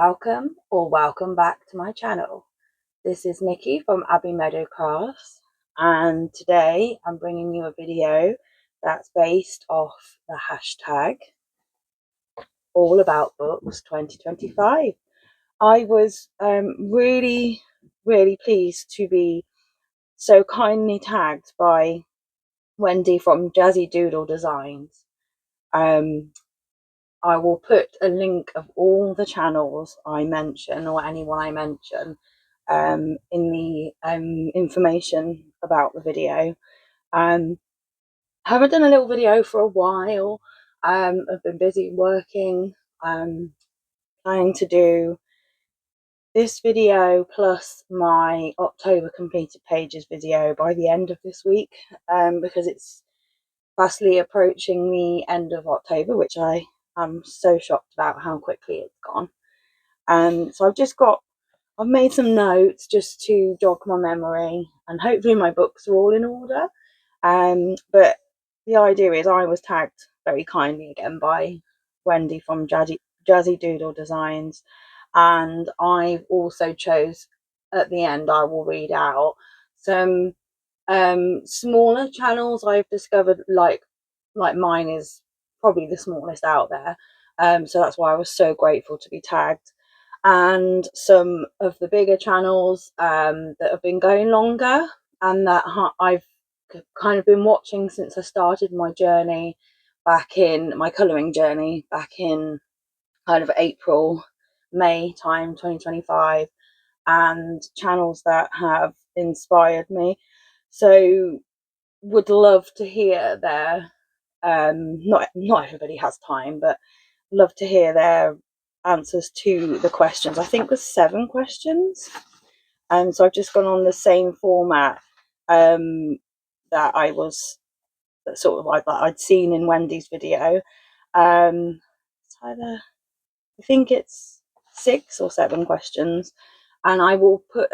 Welcome or welcome back to my channel. This is Nikki from Abbey Meadow Crafts, and today I'm bringing you a video that's based off the hashtag All About Books 2025. I was really pleased to be so kindly tagged by Wendy from Jazzy Doodle Designs. I will put a link of all the channels I mention, or anyone I mention, in the information about the video. I haven't done a little video for a while. I've been busy working. Planning to do this video plus my October completed pages video by the end of this week, because it's fastly approaching the end of October, which I'm so shocked about how quickly it's gone. So I've made some notes just to jog my memory, and hopefully my books are all in order. But the idea is I was tagged very kindly again by Wendy from Jazzy Doodle Designs, and I've also chose at the end, I will read out some smaller channels I've discovered, like mine is probably the smallest out there, so that's why I was so grateful to be tagged, and some of the bigger channels that have been going longer and that I've kind of been watching since I started my journey my colouring journey back in kind of April, May time 2025, and channels that have inspired me. So would love to hear their not everybody has time, but love to hear their answers to the questions. I think there's 7 questions, and so I've just gone on the same format that I was sort of like that I'd seen in Wendy's video. It's either, I think it's 6 or 7 questions, and I will put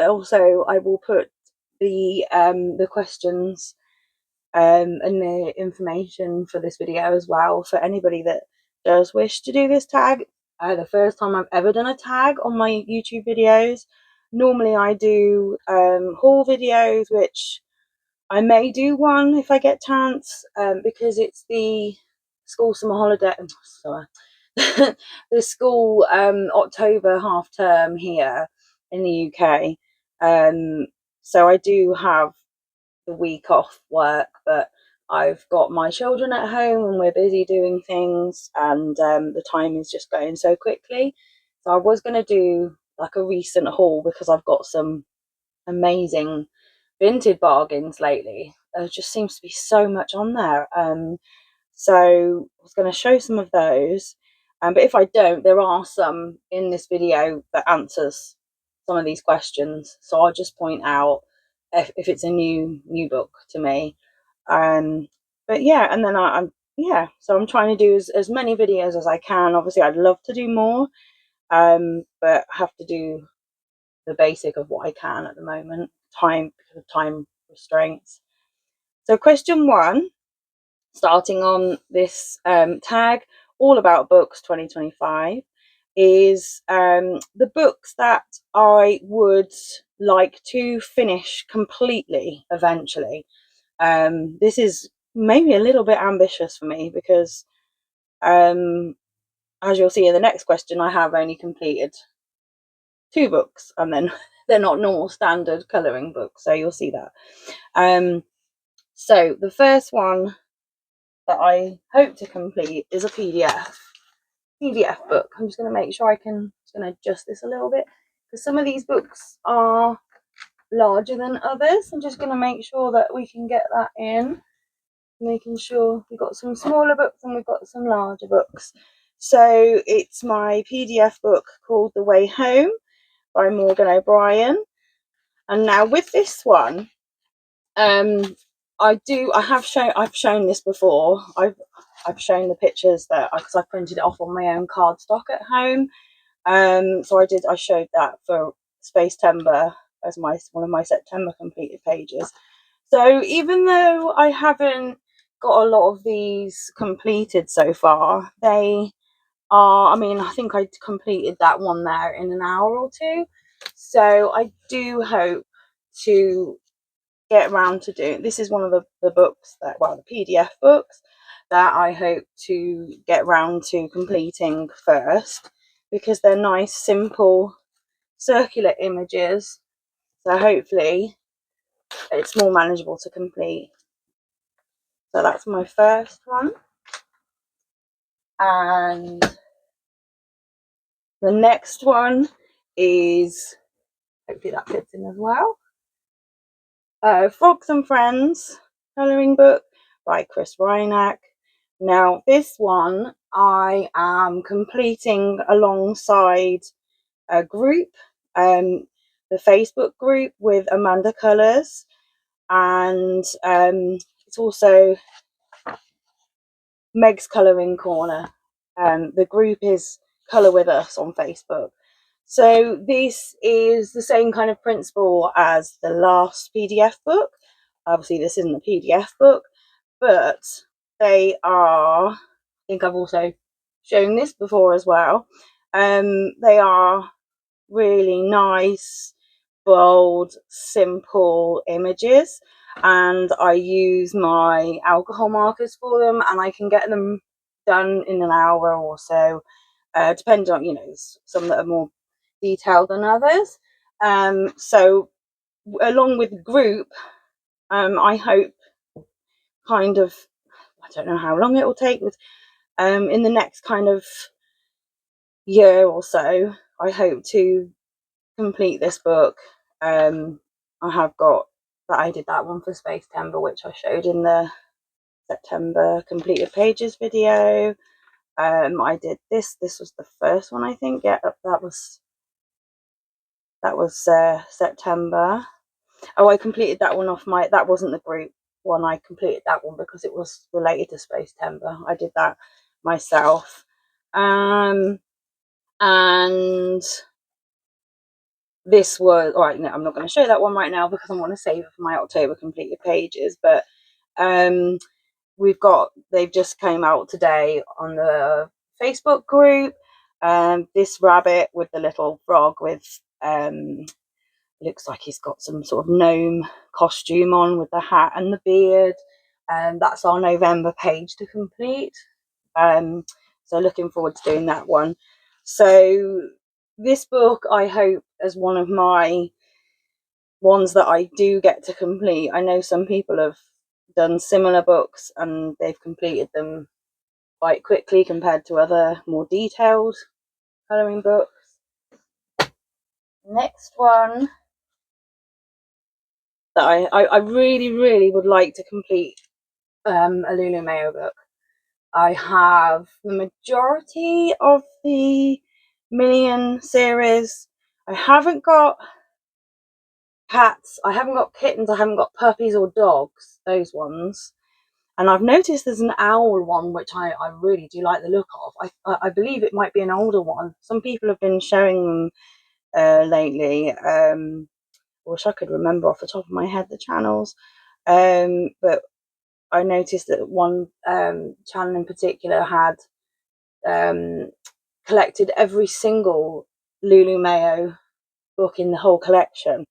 the questions and the information for this video as well for anybody that does wish to do this tag. The first time I've ever done a tag on my YouTube videos. Normally I do haul videos, which I may do one if I get chance, because it's the school summer holiday, sorry, the school October half term here in the UK. So I do have the week off work, but I've got my children at home and we're busy doing things, and the time is just going so quickly. So I was going to do like a recent haul because I've got some amazing vintage bargains lately. There just seems to be so much on there. So I was going to show some of those, but if I don't, there are some in this video that answers some of these questions, so I'll just point out if it's a new book to me. But yeah, and then so I'm trying to do as many videos as I can. Obviously I'd love to do more, but I have to do the basic of what I can at the moment, because of time restraints. So question 1, starting on this tag All About Books 2025, is the books that I would like to finish completely eventually. This is maybe a little bit ambitious for me because as you'll see in the next question, I have only completed 2 books, and then they're not normal standard colouring books, so you'll see that. So the first one that I hope to complete is a PDF book. I'm just going to make sure I'm just going to adjust this a little bit because some of these books are larger than others. I'm just going to make sure that we can get that in, making sure we've got some smaller books and we've got some larger books. So it's my PDF book called The Way Home by Morgan O'Brien. And now with this one, I've shown this before. I've shown the pictures because I printed it off on my own cardstock at home. So I showed that for Spacetember as one of my September completed pages. So even though I haven't got a lot of these completed so far, they are, I mean, I think I completed that one there in an hour or two. So I do hope to get around to doing, this is one of the books that, well, the PDF books that I hope to get round to completing first, because they're nice, simple, circular images. So hopefully it's more manageable to complete. So that's my first one. And the next one is, hopefully that fits in as well, Frogs and Friends colouring book by Chris Reinach. Now this one I am completing alongside a group, the Facebook group with Amanda Colours, and it's also Meg's Colouring Corner. The group is Colour With Us on Facebook. So this is the same kind of principle as the last PDF book. Obviously this isn't a PDF book, but they are, I think I've also shown this before as well, they are really nice, bold, simple images, and I use my alcohol markers for them, and I can get them done in an hour or so, depending on, you know, some that are more detailed than others. So along with the group, I hope kind of, I don't know how long it will take, with in the next kind of year or so, I hope to complete this book. I have got that, I did that one for Space Timber, which I showed in the September completed pages video. I did this was the first one, I think. Yeah, that was September. Oh, I completed that one off my, that wasn't the group one, I completed that one because it was related to Space Timber. I did that myself. And this was, all right, no, I'm not going to show that one right now because I want to save it for my October completed pages, but we've got, they've just came out today on the Facebook group. This rabbit with the little frog with, looks like he's got some sort of gnome costume on with the hat and the beard, and that's our November page to complete. So looking forward to doing that one. So this book, I hope, as one of my ones that I do get to complete. I know some people have done similar books and they've completed them quite quickly compared to other more detailed colouring books. Next one that I really would like to complete, a Lulu Mayo book. I have the majority of the Million series. I haven't got cats, I haven't got kittens, I haven't got puppies or dogs, those ones. And I've noticed there's an owl one, which I really do like the look of. I believe it might be an older one. Some people have been showing them lately. I wish I could remember off the top of my head the channels. But I noticed that one channel in particular had collected every single Lulu Mayo book in the whole collection.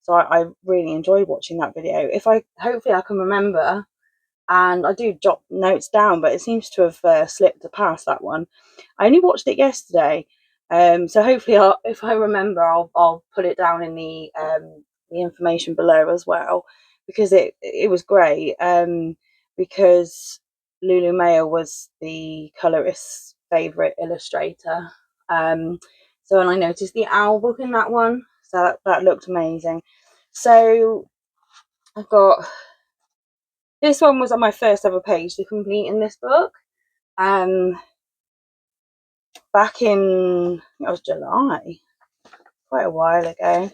So I really enjoyed watching that video. Hopefully I can remember, and I do jot notes down, but it seems to have slipped past that one. I only watched it yesterday, so hopefully if I remember, I'll put it down in the information below as well, because it was great. Because Lulu Mayo was the colorist's favourite illustrator. So, and I noticed the owl book in that one, so that looked amazing. So I've got, this one was on my first ever page to complete in this book. Back in, it was July, quite a while ago.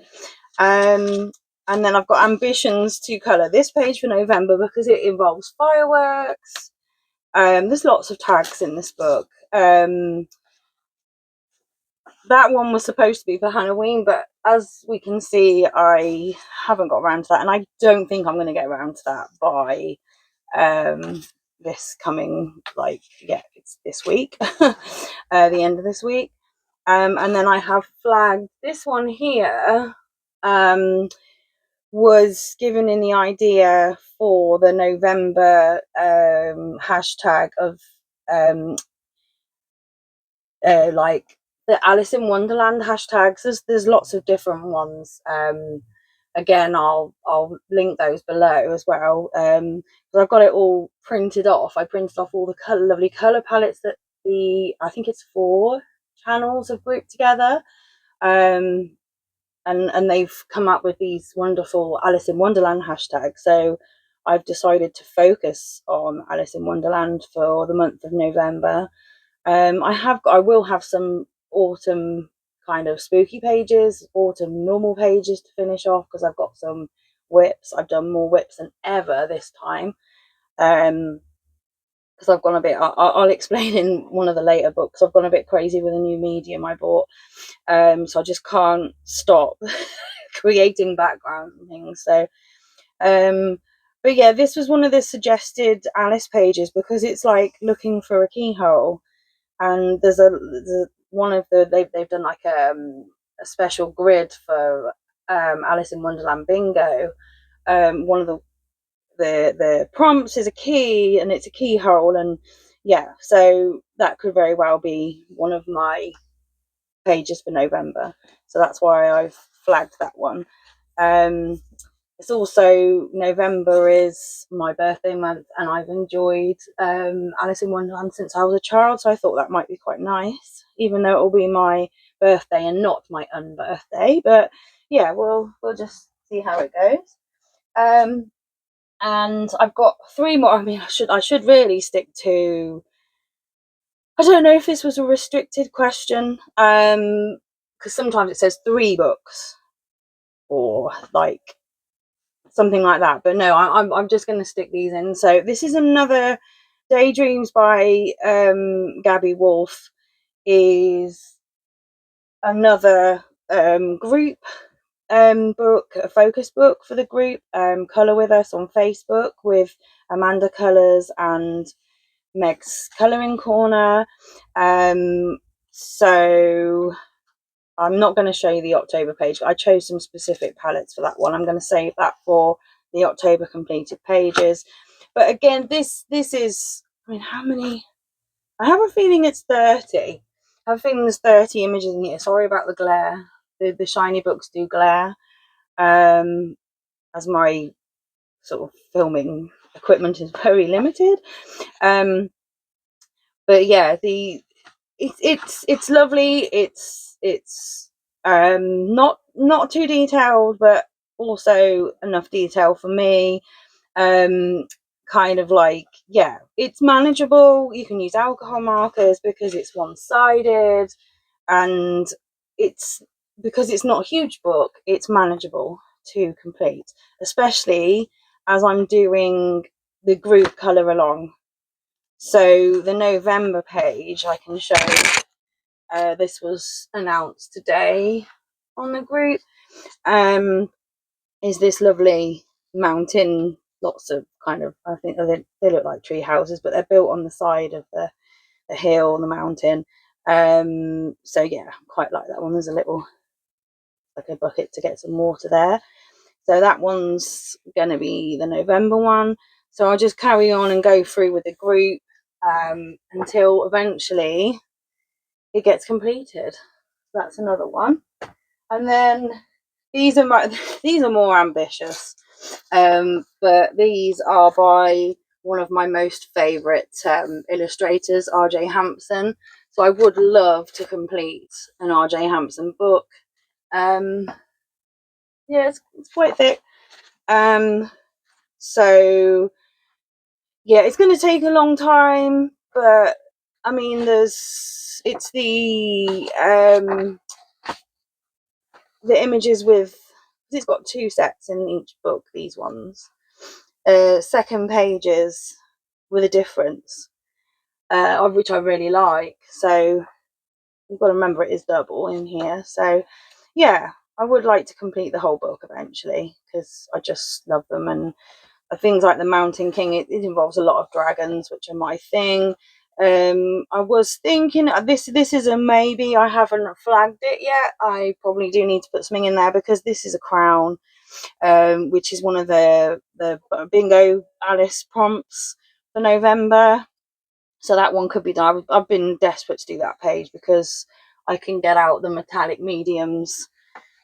And then I've got ambitions to colour this page for November because it involves fireworks. There's lots of tags in this book. That one was supposed to be for Halloween, but as we can see, I haven't got around to that, and I don't think I'm going to get around to that by this coming, like, yeah, it's this week, the end of this week. And then I have flagged this one here, was given in the idea for the November hashtag of like the Alice in Wonderland hashtags. There's lots of different ones. Again, I'll link those below as well. But I've got it all printed off. I printed off all the lovely color palettes that I think it's 4 channels have grouped together. And they've come up with these wonderful Alice in Wonderland hashtags. So I've decided to focus on Alice in Wonderland for the month of November. I will have some autumn kind of spooky pages, autumn normal pages to finish off, because I've got some whips. I've done more whips than ever this time, because I've gone a bit, I'll explain in one of the later books, I've gone a bit crazy with a new medium I bought, so I just can't stop creating backgrounds and things. So but yeah, this was one of the suggested Alice pages, because it's like looking for a keyhole. And there's one of they've done like a special grid for Alice in Wonderland bingo. One of the prompts is a key, and it's a keyhole, and yeah, so that could very well be one of my pages for November. So that's why I've flagged that one. It's also, November is my birthday month, and I've enjoyed Alice in Wonderland since I was a child, so I thought that might be quite nice, even though it will be my birthday and not my unbirthday. But yeah, we'll just see how it goes. And I've got 3 more. I mean, I should really stick to. I don't know if this was a restricted question, because sometimes it says 3 books, or like something like that, but no, I'm just going to stick these in. So this is another Daydreams by Gabby Wolf, is another group book, a focus book for the group. Colour with us on Facebook with Amanda Colours and Meg's Colouring Corner. So I'm not going to show you the October page. I chose some specific palettes for that one. I'm going to save that for the October completed pages. But again, this is, I mean, how many? I have a feeling it's 30. I have a feeling there's 30 images in here. Sorry about the glare. The shiny books do glare, as my sort of filming equipment is very limited. But yeah, it's lovely. It's not too detailed, but also enough detail for me. Kind of like, yeah, it's manageable. You can use alcohol markers because it's one-sided, and it's because it's not a huge book, it's manageable to complete, especially as I'm doing the group colour along. So the November page I can show. This was announced today on the group. Is this lovely mountain? Lots of kind of, I think they look like tree houses, but they're built on the side of the hill, the mountain. So yeah, quite like that one. There's a little, like a bucket to get some water there. So that one's going to be the November one. So I'll just carry on and go through with the group until eventually it gets completed. That's another one. And then these are more ambitious, but these are by one of my most favourite illustrators, R.J. Hampson. So I would love to complete an R.J. Hampson book. Yeah, it's quite thick. So yeah, it's going to take a long time, but I mean, it's the images with, it's got 2 sets in each book, these ones, second pages with a difference, of which I really like. So you've got to remember it is double in here. So yeah, I would like to complete the whole book eventually, because I just love them, and things like the Mountain King, it involves a lot of dragons, which are my thing. I was thinking this is a maybe. I haven't flagged it yet. I probably do need to put something in there because this is a crown, which is one of the bingo Alice prompts for November. So that one could be done. I've been desperate to do that page because I can get out the metallic mediums.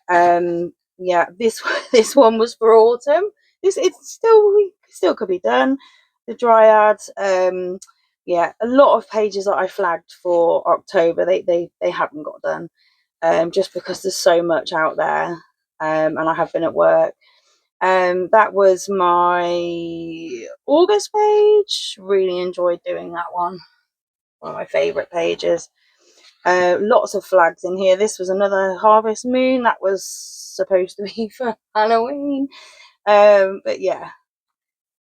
Yeah, this this one was for autumn. It's still could be done. The dryad. Yeah, a lot of pages that I flagged for October they haven't got done. Just because there's so much out there. And I have been at work. That was my August page. Really enjoyed doing that one. One of my favourite pages. Lots of flags in here. This was another Harvest Moon that was supposed to be for Halloween. But yeah,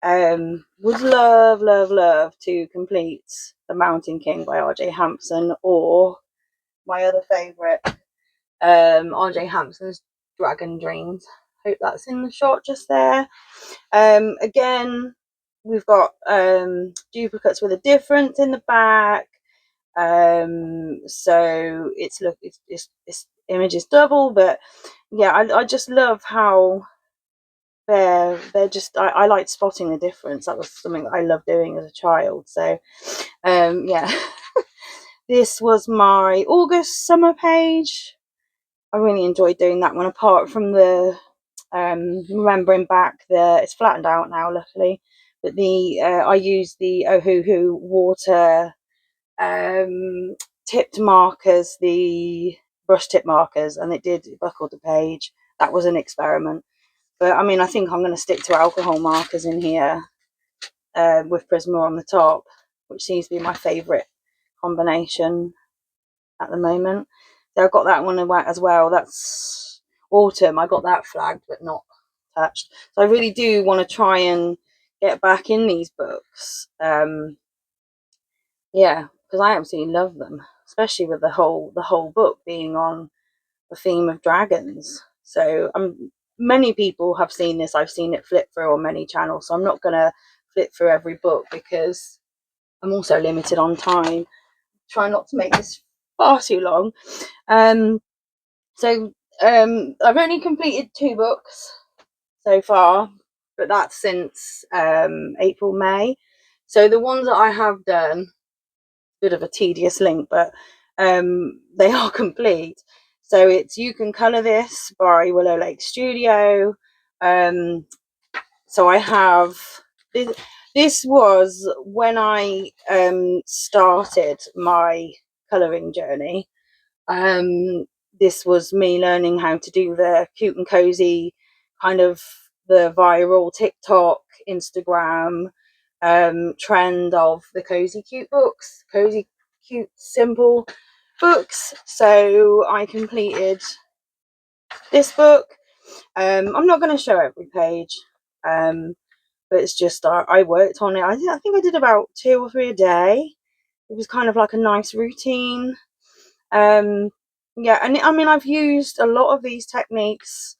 would love to complete The Mountain King by R.J. Hampson, or my other favourite, R.J. Hampson's Dragon Dreams. Hope that's in the shot just there. Again, we've got duplicates with a difference in the back. So it's image is double, but yeah, I just love how they're just I like spotting the difference. That was something that I loved doing as a child. So yeah. This was my August summer page. I really enjoyed doing that one, apart from the remembering back it's flattened out now luckily, but the I used the Ohuhu water tipped markers, the brush tip markers, and it buckled the page. That was an experiment, but I mean I think I'm going to stick to alcohol markers in here, with Prisma on the top, which seems to be my favourite combination at the moment. So I've got that one as well. That's autumn. I got that flagged but not touched. So I really do want to try and get back in these books. Yeah, because I absolutely love them, especially with the whole book being on the theme of dragons. So many people have seen this. I've seen it flip through on many channels, so I'm not gonna flip through every book because I'm also limited on time. Try not to make this far too long. So I've only completed 2 books so far, but that's since April, May. So the ones that I have done, bit of a tedious link, but they are complete. So it's You Can Colour This by Willow Lake Studio. So I have this was when I started my colouring journey. This was me learning how to do the cute and cozy, kind of the viral TikTok, Instagram trend of the cozy cute books, cozy cute simple books. So I completed this book. I'm not going to show every page, but it's just I worked on it. I think I did about 2 or 3 a day. It was kind of like a nice routine. Yeah, and I mean I've used a lot of these techniques.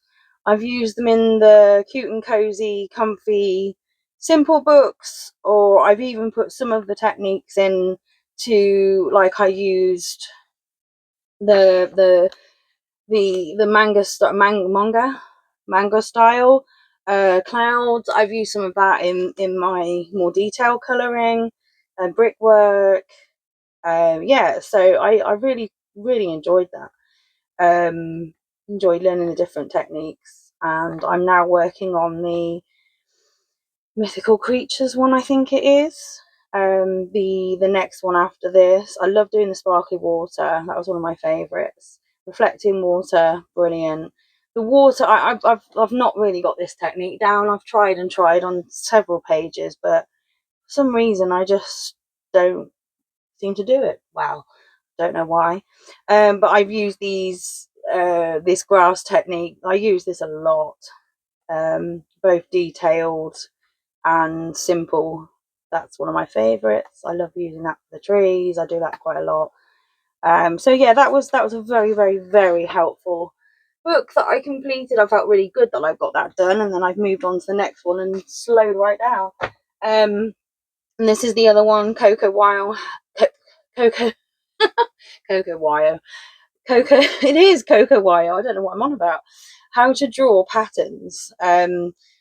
I've used them in the cute and cozy, comfy, simple books, or I've even put some of the techniques in to, like, I used the manga style clouds. I've used some of that in my more detailed colouring and brickwork. Yeah, so I really enjoyed that. Enjoyed learning the different techniques, and I'm now working on the mythical creatures one, I think it is. The next one after this. I love doing the sparkly water. That was one of my favourites. Reflecting water, brilliant. The water, I've not really got this technique down. I've tried and tried on several pages, but for some reason I just don't seem to do it. Wow, don't know why. But I've used this grass technique. I use this a lot, both detailed and simple. That's one of my favorites. I love using that for the trees. I do that quite a lot. So yeah, that was a very helpful book that I completed, I felt really good that I got that done, and then I've moved on to the next one and slowed right down. And this is the other one, Coco Wile. Coco Coco Wire. Coco it is Coco Wire. I don't know what I'm on about. How to draw patterns.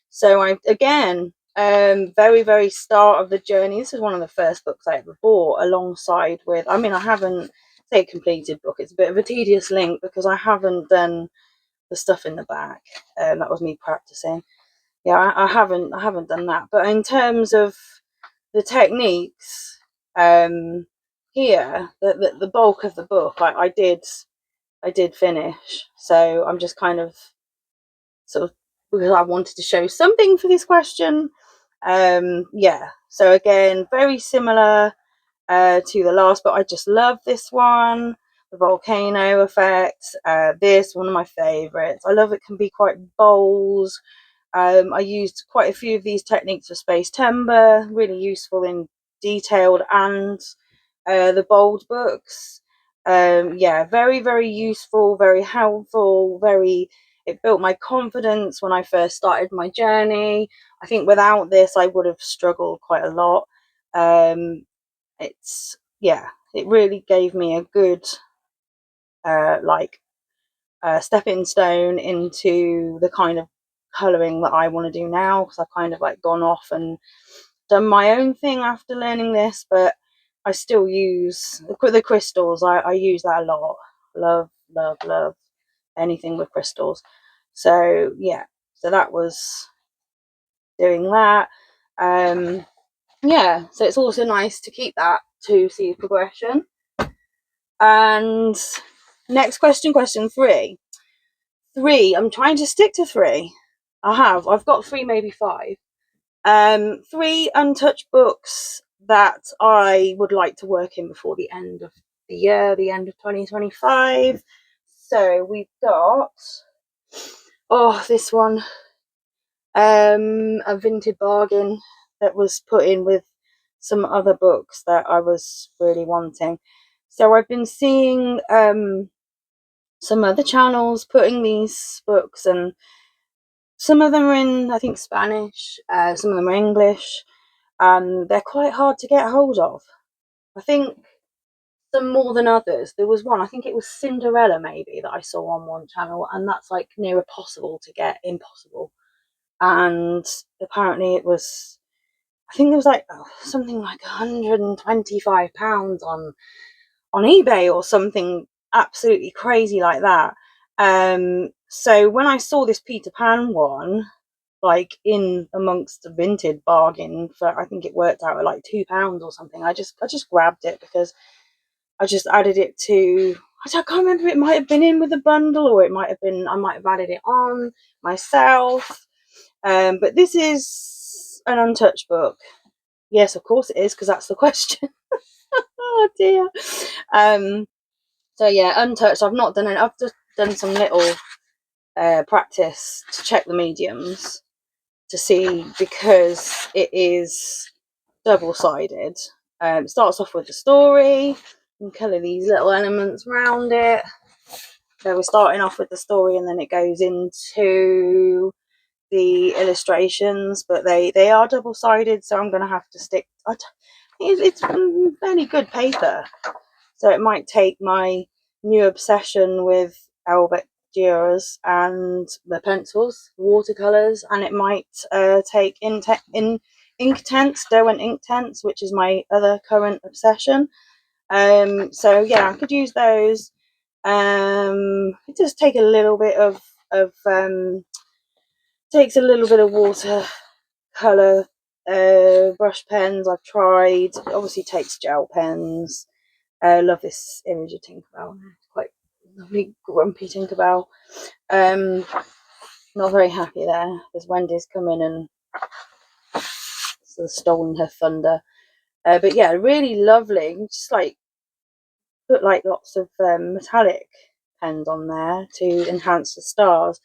So I again very, very start of the journey. This is one of the first books I ever bought, alongside with, I mean, I haven't say a completed book, it's a bit of a tedious link because I haven't done the stuff in the back. That was me practicing. Yeah, I haven't done that. But in terms of the techniques, here the bulk of the book I did finish. So I'm just kind of sort of, because I wanted to show something for this question. Yeah, so again, very similar to the last, but I just love this one, the volcano effect. This one of my favorites. I love it can be quite bold. I used quite a few of these techniques for Space Timber, really useful in detailed and the bold books. Yeah, very, very useful, very helpful, it built my confidence when I first started my journey. I think without this, I would have struggled quite a lot. Yeah, it really gave me a good, stepping stone into the kind of colouring that I want to do now, because I've kind of like gone off and done my own thing after learning this, but I still use the crystals. I use that a lot. Love, love, love anything with crystals. So yeah, so that was doing that. Yeah, so it's also nice to keep that to see progression. And next question, question 3. I'm trying to stick to 3. I've got 3, maybe 5. 3 untouched books that I would like to work in before the end of the year, the end of 2025. So we've got, this one, a vintage bargain that was put in with some other books that I was really wanting. So I've been seeing some other channels putting these books, and some of them are in, I think, Spanish, some of them are English. They're quite hard to get hold of. I think some more than others. There was one, I think it was Cinderella maybe, that I saw on one channel, and that's like near impossible to get, impossible. And apparently it was, I think there was like something like £125 on eBay or something absolutely crazy like that. So when I saw this Peter Pan one, like in amongst the vintage bargain for, I think it worked out at like £2 or something, I just grabbed it because I just added it to, I can't remember, it might have been in with a bundle, or it might have been, I might have added it on myself. But this is an untouched book. Yes, of course it is, because that's the question. Oh dear. So yeah, untouched. I've not done it. I've just done some little practice to check the mediums to see, because it is double-sided. It starts off with the story and colour these little elements around it. So we're starting off with the story, and then it goes into the illustrations, but they are double-sided, so I'm going to have to stick. It's fairly good paper, so it might take my new obsession with Albert Duras and the pencils, watercolours, and it might take Inktense, Derwent Inktense, which is my other current obsession. So yeah, I could use those. It does take a little bit of takes a little bit of watercolour brush pens. I've tried. It obviously takes gel pens. I love this image of Tinkerbell. It's quite lovely, grumpy Tinkerbell. Not very happy there, because Wendy's come in and sort of stolen her thunder. But yeah, really lovely. Just like put like lots of metallic pens on there to enhance the stars.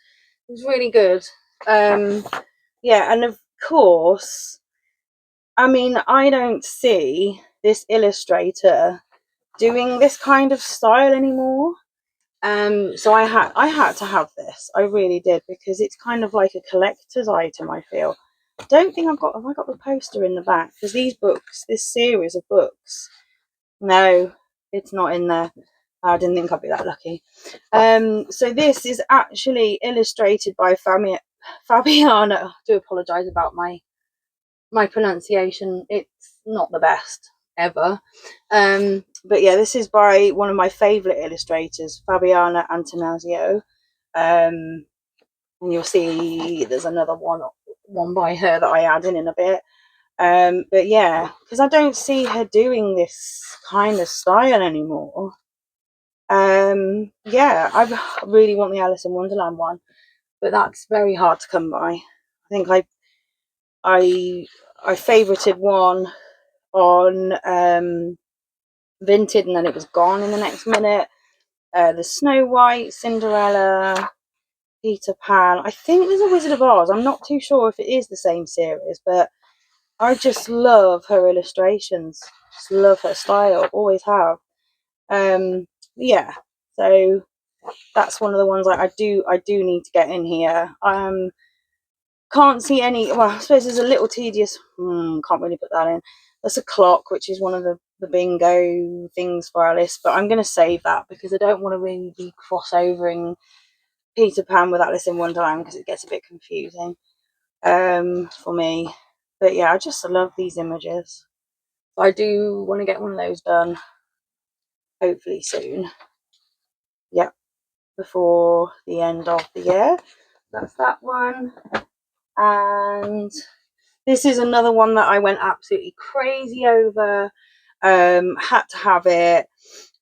It was really good. Yeah, and of course, I mean, I don't see this illustrator doing this kind of style anymore. So I had to have this. I really did, because it's kind of like a collector's item, I feel. I don't think have I got the poster in the back? Because these books, this series of books, no, it's not in there. I didn't think I'd be that lucky. So this is actually illustrated by Fabiana. I do apologise about my pronunciation. It's not the best ever. But yeah, this is by one of my favourite illustrators, Fabiana Antonazio. And you'll see there's another one by her that I add in a bit. But yeah, because I don't see her doing this kind of style anymore. Yeah, I really want the Alice in Wonderland one, but that's very hard to come by. I think I favorited one on Vinted, and then it was gone in the next minute. The Snow White, Cinderella, Peter Pan. I think there's a Wizard of Oz. I'm not too sure if it is the same series, but I just love her illustrations. Just love her style. Always have. Yeah. So that's one of the ones I do need to get in here. Can't see any. Well, I suppose there's a little tedious. Can't really put that in. That's a clock, which is one of the bingo things for Alice, but I'm going to save that because I don't want to really be crossovering Peter Pan with Alice in Wonderland, because it gets a bit confusing for me. But yeah, I just love these images. I do want to get one of those done, hopefully soon. Yep, before the end of the year. That's that one. And this is another one that I went absolutely crazy over. Had to have it,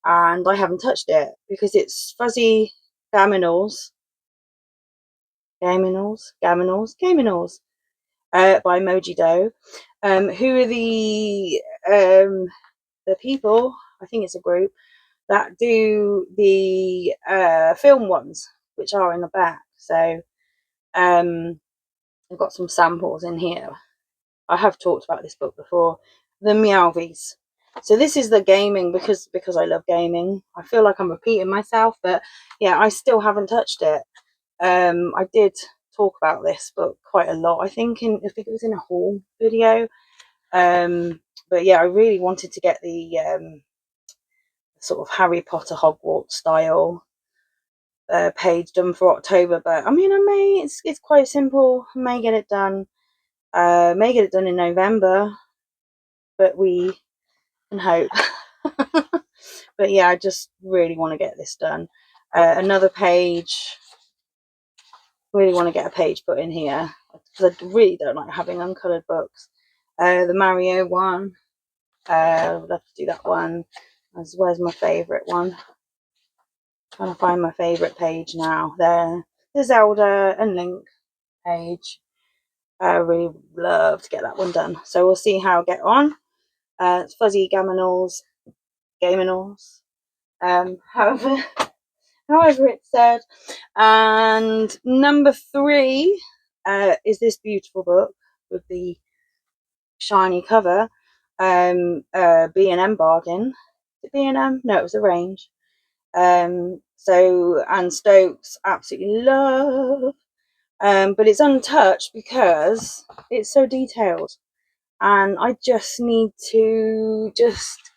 and I haven't touched it because it's Fuzzy Gaminals. Gaminals by Moji Doe. Who are the people, I think it's a group, that do the film ones, which are in the back. So I've got some samples in here. I have talked about this book before. The Meowvies. So this is the gaming, because I love gaming. I feel like I'm repeating myself, but yeah, I still haven't touched it. I did talk about this book quite a lot. I think it was in a haul video. But yeah, I really wanted to get the sort of Harry Potter Hogwarts style page done for October. But I mean, it's quite simple. I may get it done. May get it done in November, but we can hope. But yeah, I just really want to get this done. Another page. Really want to get a page put in here because I really don't like having uncoloured books. The Mario one. I would love to do that one. Where's my favourite one? Trying to find my favourite page now. The Zelda and Link page. I really love to get that one done. So we'll see how I get on. It's Fuzzy Gaminals. However it's said. And number 3 is this beautiful book with the shiny cover. B&M bargain. Is it B&M? No, it was Arrange. So Anne Stokes absolutely love. But it's untouched because it's so detailed, and I just need to just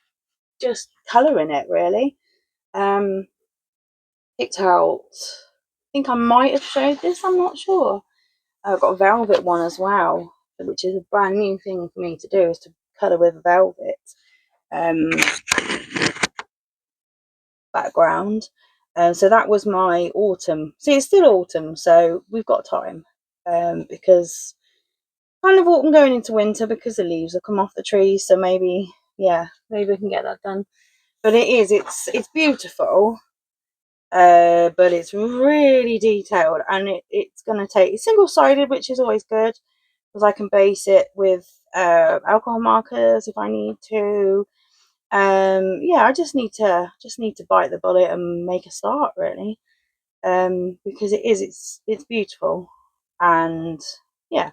colour in it really. Picked out, I think I might have showed this, I'm not sure. I've got a velvet one as well, which is a brand new thing for me to do, is to colour with velvet background. So that was my autumn. See, it's still autumn, so we've got time, because kind of autumn going into winter, because the leaves will come off the trees. So maybe we can get that done. But it's beautiful, but it's really detailed, and it's going to take, it's single-sided, which is always good because I can base it with alcohol markers if I need to. Yeah, I just need to bite the bullet and make a start really, because it's beautiful, and yeah,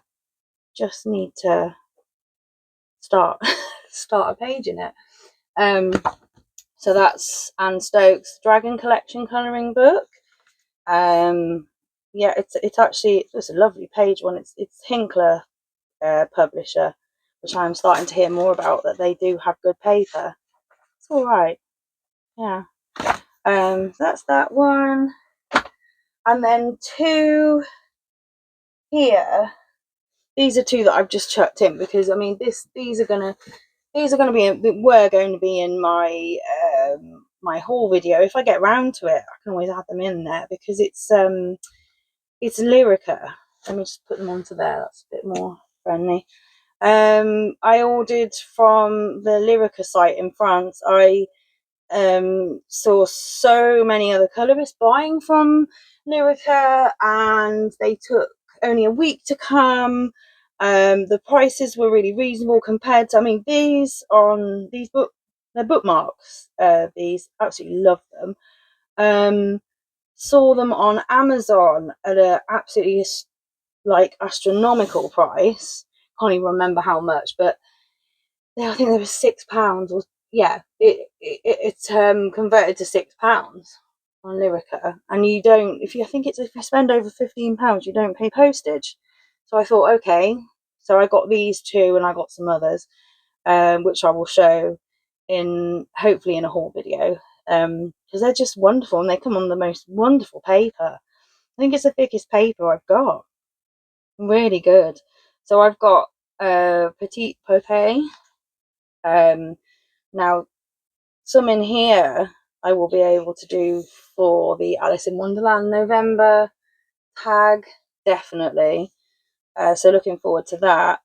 just need to start a page in it. So that's Anne Stokes' Dragon Collection colouring book. Yeah, it's actually, it's a lovely page one. It's Hinkler publisher, which I'm starting to hear more about, that they do have good paper. It's all right. Yeah. That's that one. And then two here. These are two that I've just chucked in because I mean these are gonna were going to be in my my haul video. If I get round to it, I can always add them in there because it's Lyrica. Let me just put them onto there. That's a bit more friendly. I ordered from the Lyrica site in France. I saw so many other colourists buying from Lyrica, and they took only a week to come. The prices were really reasonable compared to, I mean, they're bookmarks. These, absolutely love them. Saw them on Amazon at a absolutely like astronomical price. Can't even remember how much, but I think they were £6, or yeah, it's converted to £6 on Lyrica, and you don't, if you spend over £15, you don't pay postage. So I thought, okay, so I got these two, and I got some others, which I will show in, hopefully in a haul video, because they're just wonderful, and they come on the most wonderful paper. I think it's the thickest paper I've got. Really good. So I've got Petite Popée. Now, some in here I will be able to do for the Alice in Wonderland November tag, definitely. So looking forward to that.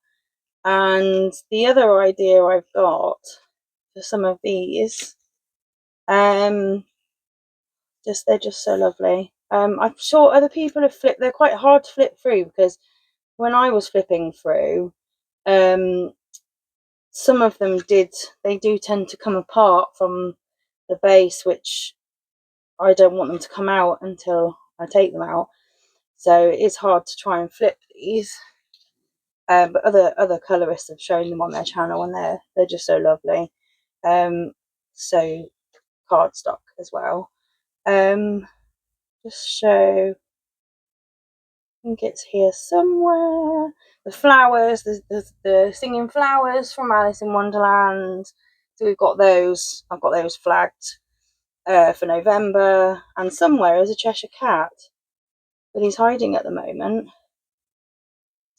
And the other idea I've got for some of these, they're just so lovely. I'm sure other people have flipped. They're quite hard to flip through because when I was flipping through, some of them do tend to come apart from the base, which I don't want them to come out until I take them out. So it is hard to try and flip these. But other colourists have shown them on their channel, and they're just so lovely. So cardstock as well. Just show, I think it's here somewhere. The flowers, the singing flowers from Alice in Wonderland. So we've got those. I've got those flagged for November, and somewhere is a Cheshire Cat, but he's hiding at the moment.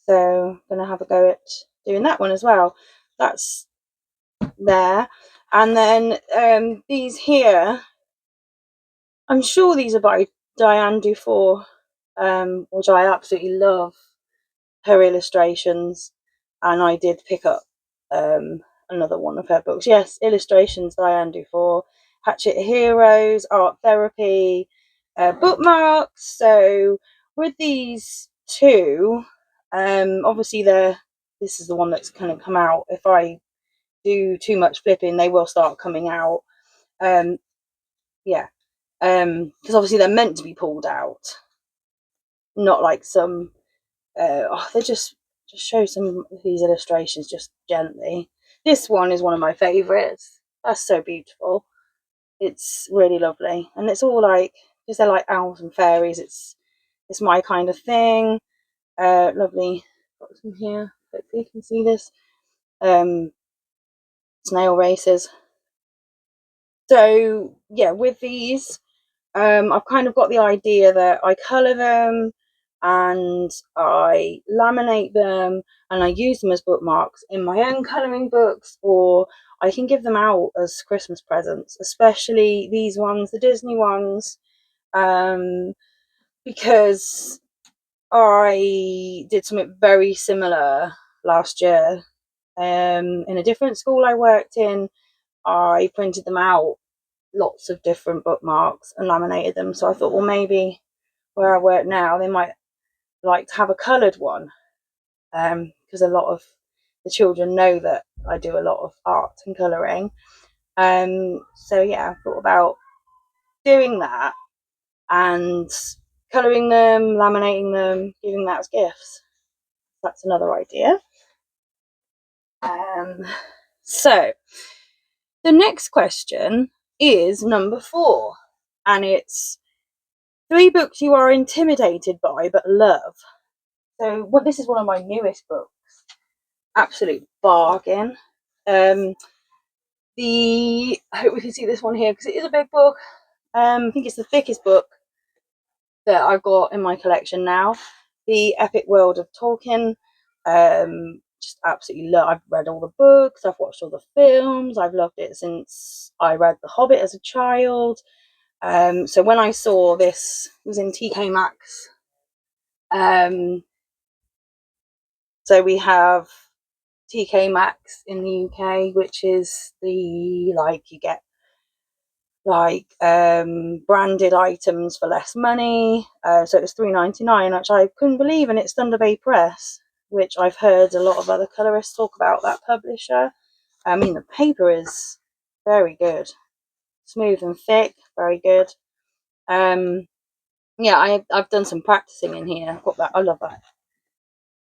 So I'm going to have a go at doing that one as well. That's there. And then these here, I'm sure these are by Diane Dufour, which I absolutely love her illustrations. And I did pick up another one of her books. Yes, illustrations, Diane Dufour, Hatchet Heroes, Art Therapy, bookmarks. So with these two, obviously this is the one that's kind of come out. If I do too much flipping, they will start coming out. Yeah, because obviously they're meant to be pulled out, not like some. They just show some of these illustrations just gently. This one is one of my favourites. That's so beautiful. It's really lovely, and it's all like, because they're like owls and fairies. It's my kind of thing. Lovely. Got some here. Hopefully you can see this. Snail races. So yeah, with these, I've kind of got the idea that I colour them and I laminate them and I use them as bookmarks in my own colouring books, or I can give them out as Christmas presents, especially these ones, the Disney ones, because I did something very similar last year. In a different school I worked in, I printed them out, lots of different bookmarks, and laminated them. So I thought, well, maybe where I work now, they might like to have a coloured one, because a lot of the children know that I do a lot of art and colouring. So yeah, I thought about doing that and colouring them, laminating them, giving that as gifts. That's another idea. So the next question is number 4, and it's 3 books you are intimidated by but love. So this is one of my newest books. Absolute bargain. I hope we can see this one here because it is a big book. I think it's the thickest book that I've got in my collection now. The Epic World of Tolkien. Just absolutely love. I've read all the books. I've watched all the films. I've loved it since I read The Hobbit as a child. So when I saw this, it was in TK Maxx. So we have TK Maxx in the UK, which is the, like, you get like branded items for less money. So it was £3.99, which I couldn't believe, and it's Thunder Bay Press, which I've heard a lot of other colourists talk about that publisher. I mean, the paper is very good, smooth and thick, very good. Yeah, I've done some practicing in here. I've got that. I love that.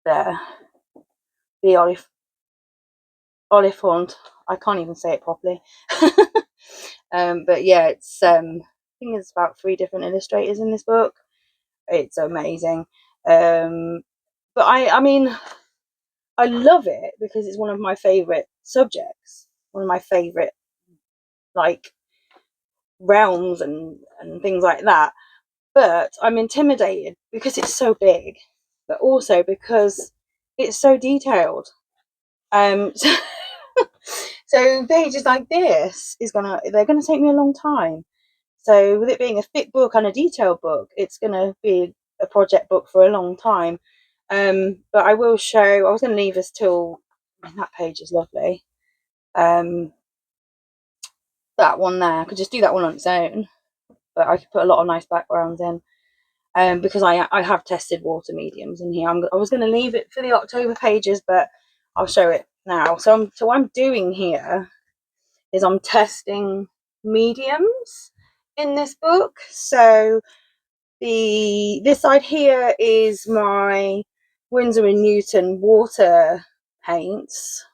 There, the Oliphant. I can't even say it properly. But yeah, it's I think there's about 3 different illustrators in this book. It's amazing. But I mean, I love it because it's one of my favourite subjects, one of my favourite, like, realms and things like that. But I'm intimidated because it's so big, but also because it's so detailed. So, so pages like this they're gonna take me a long time. So with it being a thick book and a detailed book, it's gonna be a project book for a long time. But I will show. I was going to leave this till that page is lovely. That one there, I could just do that one on its own, but I could put a lot of nice backgrounds in. Because I have tested water mediums in here. I was going to leave it for the October pages, but I'll show it now. So what I'm doing here is I'm testing mediums in this book. So this side here is my Winsor & Newton watercolor paints.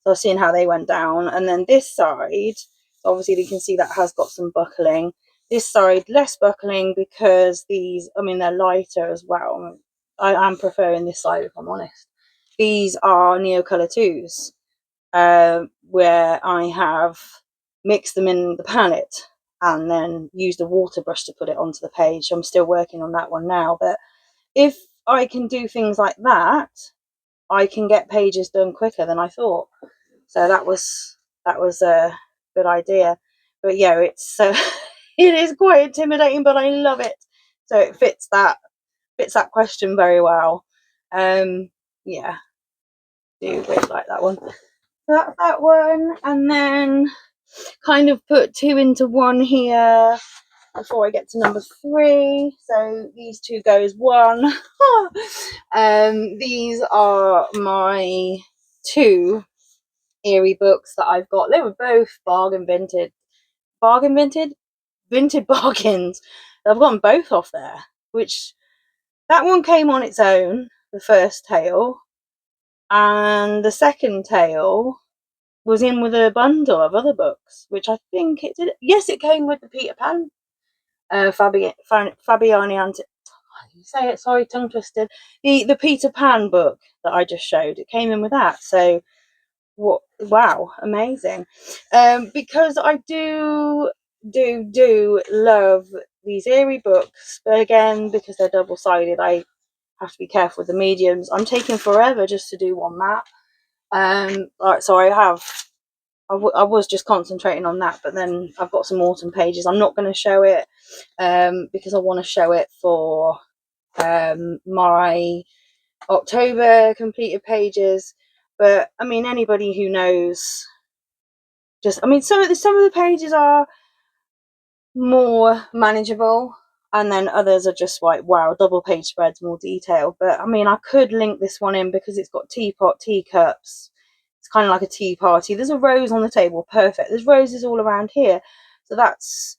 So I've seen how they went down. And then this side, obviously you can see that has got some buckling. This side, less buckling because these, I mean, they're lighter as well. I am preferring this side, if I'm honest. These are Neocolor 2s, where I have mixed them in the palette and then used a water brush to put it onto the page. I'm still working on that one now, but if I can do things like that, I can get pages done quicker than I thought. So that was a good idea. But yeah, it's it is quite intimidating, but I love it. So it fits that question very well. Yeah, do really like that one. So that's that one, and then kind of put 2 into 1 here before I get to number 3. So these 2 go as 1. These are my 2 eerie books that I've got. They were both vintage bargains. I've gotten both off there, which that one came on its own, the first tale, and the second tale was in with a bundle of other books, which I think it did. Yes, it came with the Peter Pan, Fabiani and you say it, sorry, tongue twisted. The Peter Pan book that I just showed, it came in with that. So wow, amazing. Because I do love these eerie books, but again, because they're double-sided, I have to be careful with the mediums. I'm taking forever just to do one map. So I was just concentrating on that, but then I've got some autumn pages. I'm not going to show it because I want to show it for my October completed pages. But I mean, anybody who knows, some of the pages are more manageable, and then others are just like, wow, double page spreads, more detail. But I mean, I could link this one in because it's got teacups. It's kind of like a tea party. There's a rose on the table, perfect. There's roses all around here, so that's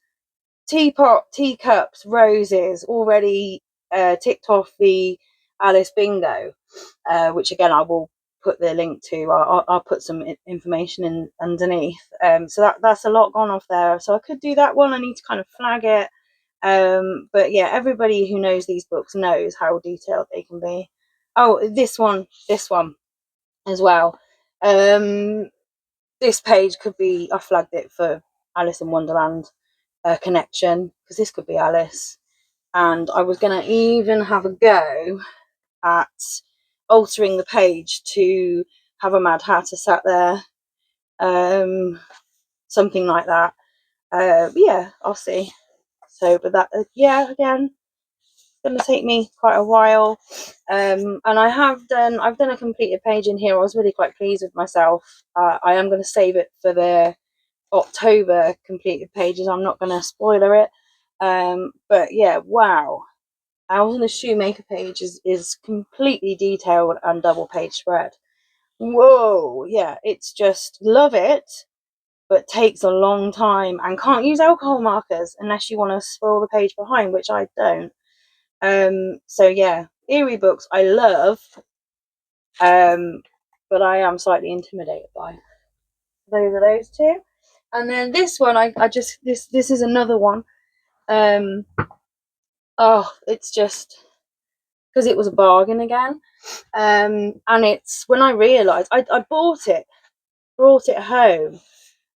teapot, teacups, roses already ticked off the Alice bingo, which again I will put the link to. I'll put some information in underneath. So that's a lot gone off there. So I could do that one. I need to kind of flag it. But yeah, everybody who knows these books knows how detailed they can be. Oh, this one as well. This page could be, I flagged it for Alice in Wonderland connection, because this could be Alice. And I was going to even have a go at altering the page to have a Mad Hatter sat there, something like that. Yeah, I'll see. So, but that, yeah, again, it's going to take me quite a while. And I've done a completed page in here. I was really quite pleased with myself. I am going to save it for the October completed pages. I'm not going to spoiler it. But yeah, wow. Owls in the Shoemaker page is completely detailed and double page spread. Whoa, yeah, it's just love it, but takes a long time and can't use alcohol markers unless you want to spoil the page behind, which I don't. So yeah, eerie books I love, but I am slightly intimidated by. Those are those two. And then this one, I just this is another one. Oh, it's just because it was a bargain again. And it's when I realised I bought it home,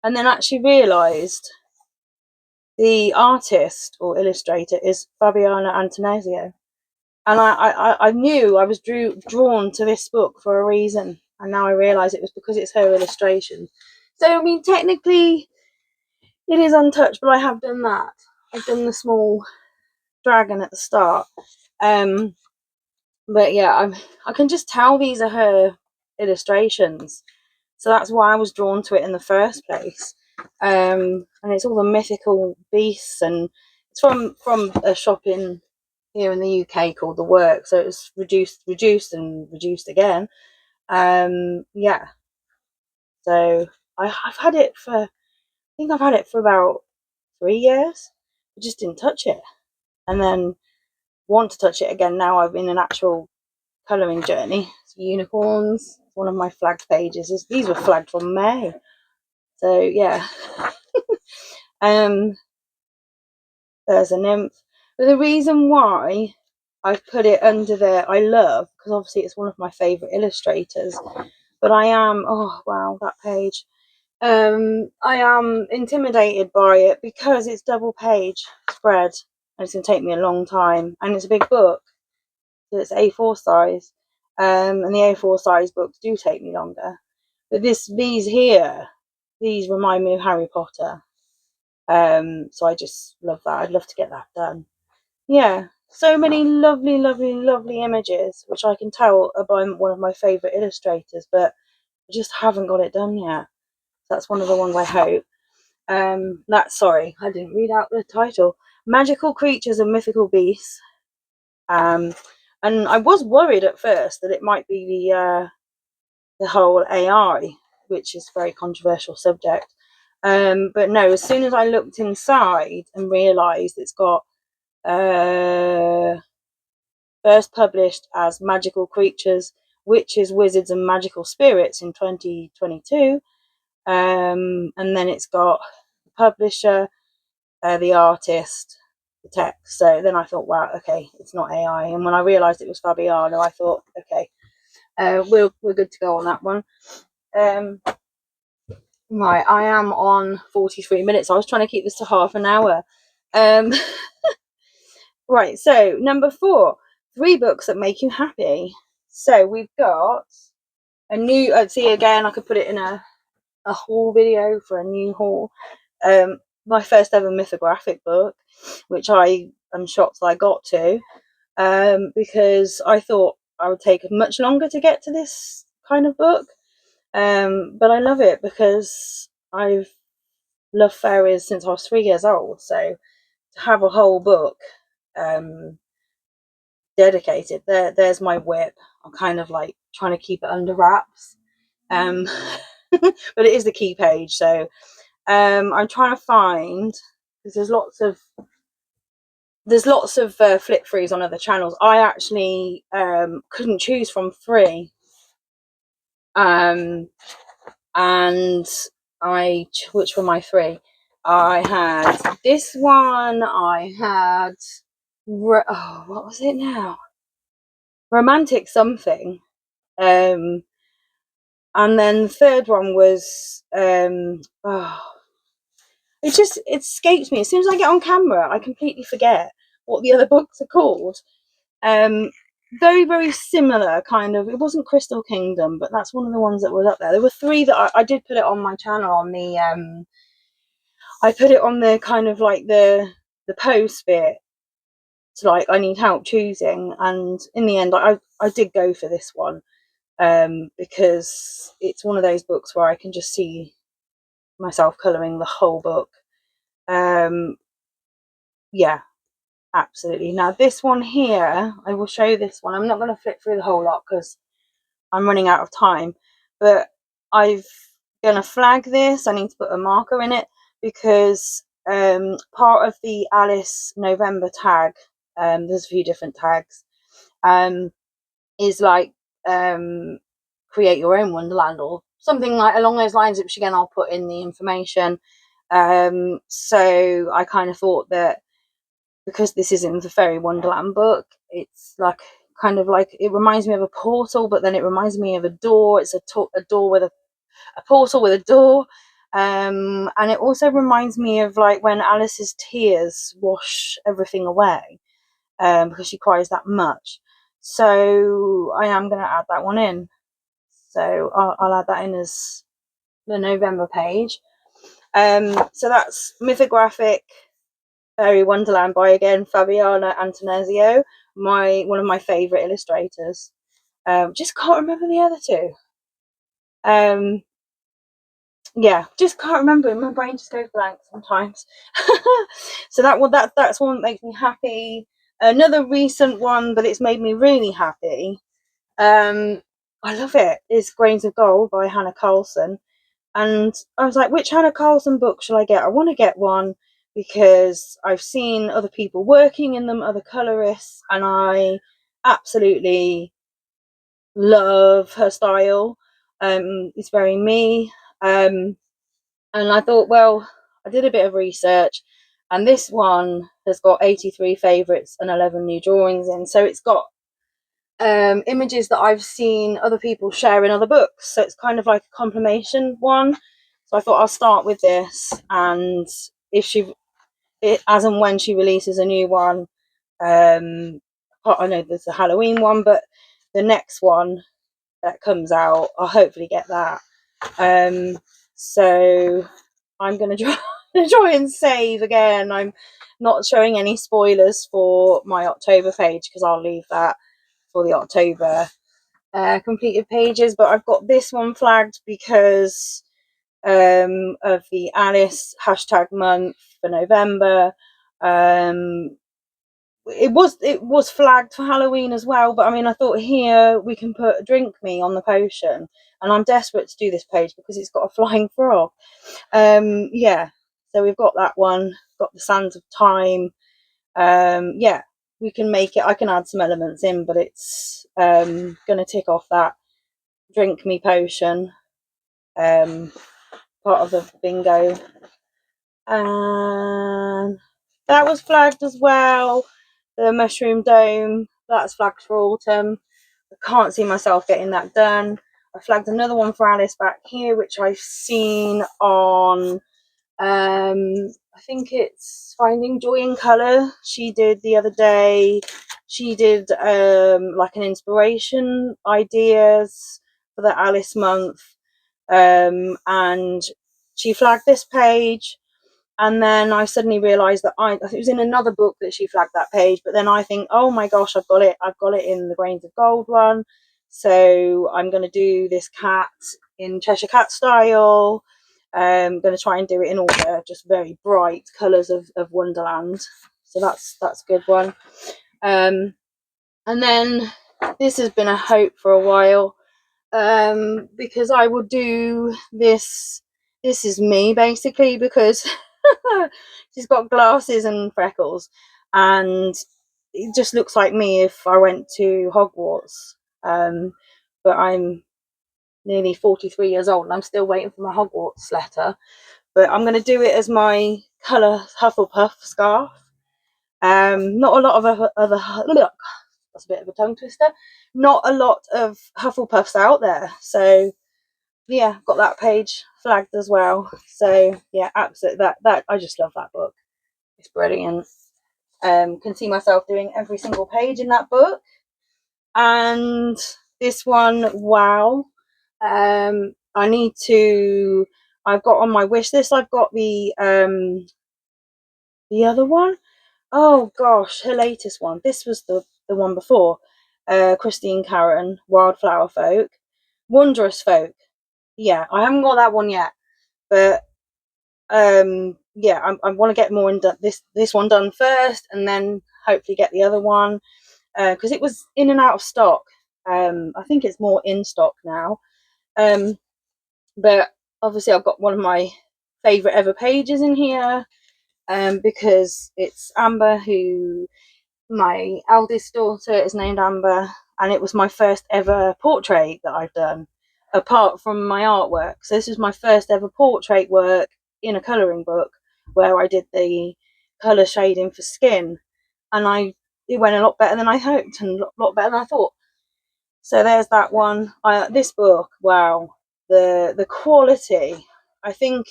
and then actually realised the artist or illustrator is Fabiana Antonesio, and I knew I was drawn to this book for a reason, and now I realise it was because it's her illustration. So I mean, technically, it is untouched, but I have done that. I've done the small dragon at the start. But yeah, I can just tell these are her illustrations, so that's why I was drawn to it in the first place. And it's all the mythical beasts, and it's from a shop in here in the UK called The Work, so it's reduced and reduced again. Yeah, so I've had it for, I think I've had it for about 3 years. I just didn't touch it, and then want to touch it again now. I've been an actual colouring journey. It's unicorns. One of my flagged pages. These were flagged from May. So yeah. There's a nymph. But the reason why I've put it under there, I love, because obviously it's one of my favourite illustrators. But I am, oh wow, that page. I am intimidated by it because it's double page spread, and it's gonna take me a long time, and it's a big book. So it's A4 size. And the A4 size books do take me longer. But these here, these remind me of Harry Potter. So I just love that. I'd love to get that done. Yeah, so many lovely, lovely, lovely images, which I can tell are by one of my favourite illustrators, but I just haven't got it done yet. That's one of the ones I hope. Sorry, I didn't read out the title. Magical Creatures and Mythical Beasts. And I was worried at first that it might be the whole AI, which is a very controversial subject. But no, as soon as I looked inside and realised it's got first published as Magical Creatures, Witches, Wizards and Magical Spirits in 2022, and then it's got the publisher, the artist, the text. So then I thought, wow, okay, it's not AI. And when I realised it was Fabiano, I thought, okay, we're good to go on that one. Right, I am on 43 minutes. I was trying to keep this to half an hour. Right, so number 4, 3 books that make you happy. So we've got a new, see again, I could put it in a haul video for a new haul. My first ever mythographic book, which I am shocked I got to, because I thought I would take much longer to get to this kind of book. But I love it because I've loved fairies since I was 3 years old. So to have a whole book dedicated, there's my whip. I'm kind of like trying to keep it under wraps. But it is the key page. So I'm trying to find, because there's lots of flip throughs on other channels. I actually couldn't choose from 3. And which were my three? I had this one. I had what was it now? Romantic something. And then the third one was it escapes me. As soon as I get on camera, I completely forget what the other books are called. Very, very similar kind of. It wasn't Crystal Kingdom, but that's one of the ones that was up there. There were three that I did put it on my channel on the I put it on the kind of like the post bit to like I need help choosing, and in the end I did go for this one, because it's one of those books where I can just see myself colouring the whole book. Yeah, absolutely. Now this one here, I will show this one. I'm not going to flip through the whole lot because I'm running out of time, but I've going to flag this. I need to put a marker in it because part of the Alice November tag, there's a few different tags, is like create your own Wonderland or something like along those lines, which again I'll put in the information. So I kind of thought that because this is in the Fairy Wonderland book, it's like kind of like it reminds me of a portal, but then it reminds me of a door. It's a door with a portal with a door. And it also reminds me of like when Alice's tears wash everything away, because she cries that much. So I am going to add that one in. So I'll add that in as the November page. So that's Mythographic Fairy Wonderland by again Fabiana Antonesio, one of my favourite illustrators. Just can't remember the other two. Yeah, just can't remember. My brain just goes blank sometimes. So that's one that makes me happy. Another recent one, but it's made me really happy. I love it. Is Grains of Gold by Hannah Carlson. And I was like, which Hannah Carlson book shall I get? I want to get one because I've seen other people working in them, other colourists, and I absolutely love her style. It's very me. And I thought, well, I did a bit of research, and this one has got 83 favourites and 11 new drawings in. So it's got images that I've seen other people share in other books. So it's kind of like a compilation one. So I thought I'll start with this, and if as and when she releases a new one, I know there's a Halloween one, but the next one that comes out, I'll hopefully get that. So I'm going to try and save again. I'm not showing any spoilers for my October page because I'll leave that for the October completed pages, but I've got this one flagged because of the Alice hashtag month for November. It was flagged for Halloween as well, but I mean I thought here we can put Drink Me on the potion, and I'm desperate to do this page because it's got a flying frog. Yeah, so we've got that one, got the Sands of Time. Yeah, we can make it. I can add some elements in, but it's going to tick off that Drink Me potion, part of the bingo. And that was flagged as well. The Mushroom Dome, that's flagged for autumn. I can't see myself getting that done. I flagged another one for Alice back here, which I've seen on I think it's Finding Joy in Colour. She did the other day. She did like an inspiration ideas for the Alice month, and she flagged this page. And then I suddenly realised that it was in another book that she flagged that page. But then I think, oh my gosh, I've got it in the Grains of Gold one. So I'm going to do this cat in Cheshire Cat style. I'm going to try and do it in all the just very bright colours of Wonderland. So that's a good one. And then this has been a hope for a while, because I will do this. This is me basically, because she's got glasses and freckles, and it just looks like me if I went to Hogwarts. But I'm nearly 43 years old and I'm still waiting for my Hogwarts letter. But I'm going to do it as my colour Hufflepuff scarf. Not a lot of other that's a bit of a tongue twister. Not a lot of Hufflepuffs out there, so yeah, got that page flagged as well. So yeah, absolutely, that I just love that book. It's brilliant. Can see myself doing every single page in that book. And this one, wow. I need to. I've got on my wish list. I've got the other one. Oh gosh, her latest one. This was the one before. Christine Karen, Wildflower Folk, Wondrous Folk. Yeah, I haven't got that one yet, but yeah, I want to get more in this one done first, and then hopefully get the other one because it was in and out of stock. I think it's more in stock now. But obviously I've got one of my favourite ever pages in here because it's Amber, who my eldest daughter is named Amber, and it was my first ever portrait that I've done apart from my artwork. So this is my first ever portrait work in a colouring book where I did the colour shading for skin, and it went a lot better than I hoped and a lot better than I thought. So there's that one. This book, wow, the quality. I think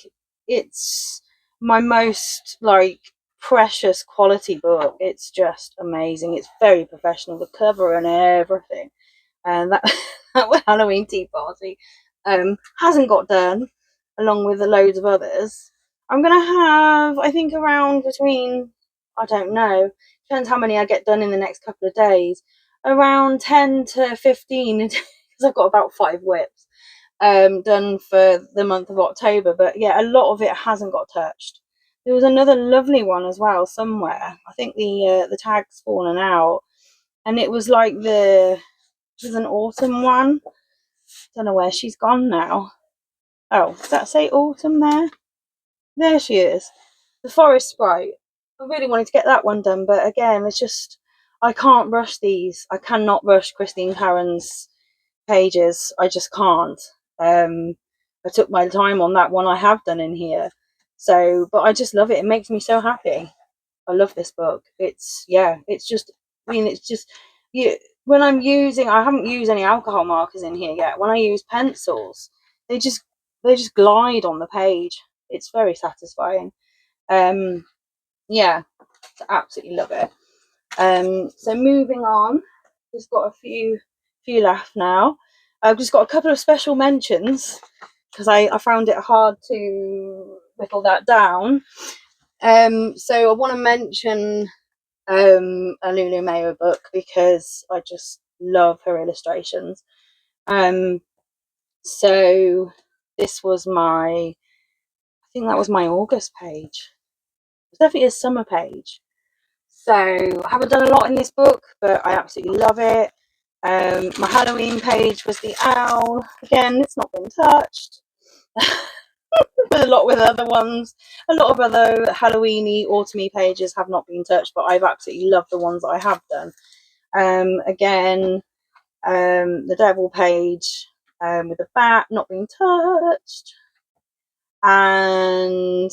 it's my most like precious quality book. It's just amazing. It's very professional, the cover and everything. And that that Halloween tea party hasn't got done, along with the loads of others. I'm gonna have, I think, around between, I don't know, depends how many I get done in the next couple of days, around 10 to 15 because I've got about 5 whips done for the month of October. But yeah, a lot of it hasn't got touched. There was another lovely one as well somewhere. I think the tag's fallen out, and it was like it was an autumn one. Don't know where she's gone now. Oh, does that say autumn there? There she is. The forest sprite. I really wanted to get that one done, but again, it's just I can't rush these. I cannot rush Christine Karen's pages. I just can't. I took my time on that one I have done in here. So, but I just love it. It makes me so happy. I love this book. It's just, I mean, it's just, you, when I haven't used any alcohol markers in here yet. When I use pencils, they just, they just glide on the page. It's very satisfying. Um, yeah, I absolutely love it. So moving on, just got a few left now. I've just got a couple of special mentions because I found it hard to whittle that down. So I want to mention a Lulu Mayo book because I just love her illustrations. So this was I think that was my August page. It's definitely a summer page. So I haven't done a lot in this book, but I absolutely love it. My Halloween page was the owl. Again, it's not been touched. But a lot with other ones. A lot of other Halloweeny, autumny pages have not been touched, but I've absolutely loved the ones that I have done. Again, the devil page with the bat not being touched. And